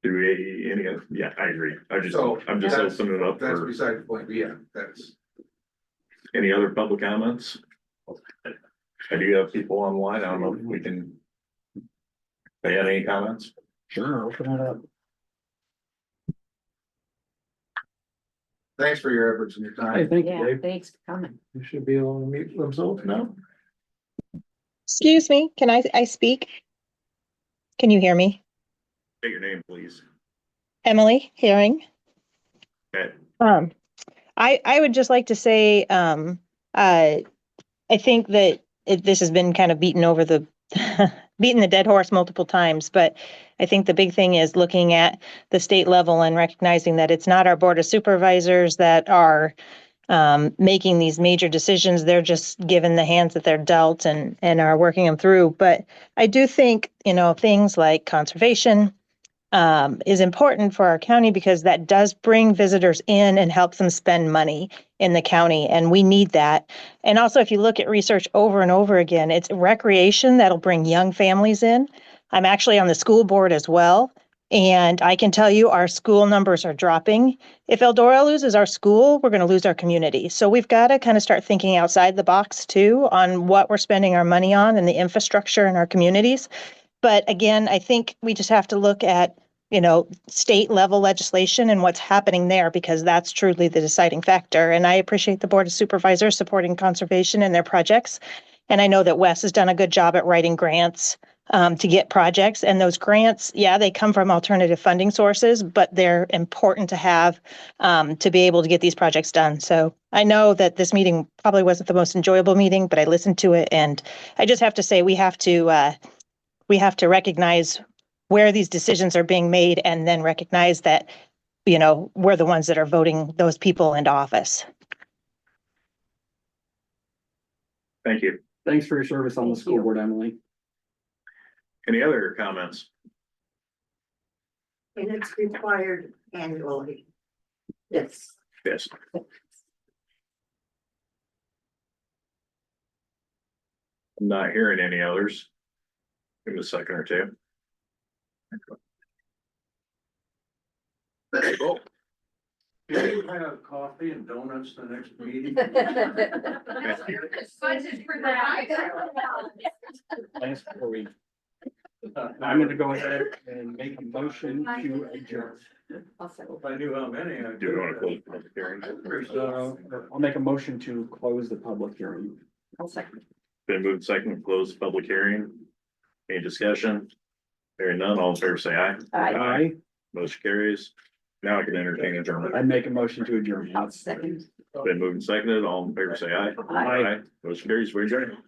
Do we, yeah, I agree. I'm just That's- opening it up That's for beside the point, but yeah, that's. any other public comments. I do have people online. I don't know if we can. They had any comments? Sure, open it up. Thanks for your efforts and your Hey, time. thank you, Yeah, Dave. thanks for coming. You should be able to mute themselves now. Excuse me, can I speak? Can you hear me? State your name, please. Emily Herring. Okay. I would just like to say, I think that this has been kind of beaten over the, beating the dead horse multiple times, but I think the big thing is looking at the state level and recognizing that it's not our board of supervisors that are making these major decisions. They're just given the hands that they're dealt and are working them through. But I do think, things like conservation is important for our county because that does bring visitors in and helps them spend money in the county. And we need that. And also, if you look at research over and over again, it's recreation that'll bring young families in. I'm actually on the school board as well. And I can tell you, our school numbers are dropping. If Eldora loses our school, we're going to lose our community. So we've got to kind of start thinking outside the box too on what we're spending our money on and the infrastructure in our communities. But again, I think we just have to look at, state level legislation and what's happening there, because that's truly the deciding factor. And I appreciate the Board of Supervisors supporting conservation in their projects. And I know that Wes has done a good job at writing grants to get projects, and those grants, yeah, they come from alternative funding sources, but they're important to have to be able to get these projects done. So I know that this meeting probably wasn't the most enjoyable meeting, but I listened to it, and I just have to say we have to recognize where these decisions are being made, and then recognize that we're the ones that are voting those people into office. Thank you. Thanks for your service on the school board, Emily. Any other comments? And it's required annually. Yes. Yes. I'm not hearing any others. Give me a second or two. Oh, Can you have coffee and donuts the next meeting? Budget for that. Last 4 weeks. I'm gonna go ahead and make a motion to adjourn. If I knew how many, I'd do you want to close the public hearing? I'll make a motion to close the public hearing. I'll second. Been moved second to close the public hearing. Any discussion? Hearing none, all in favor say aye. Aye. Motion carries. Now I can entertain adjournment. I make a motion to adjourn. I'll second. Been moved and seconded, all in favor say aye. Aye. Motion carries, we adjourn.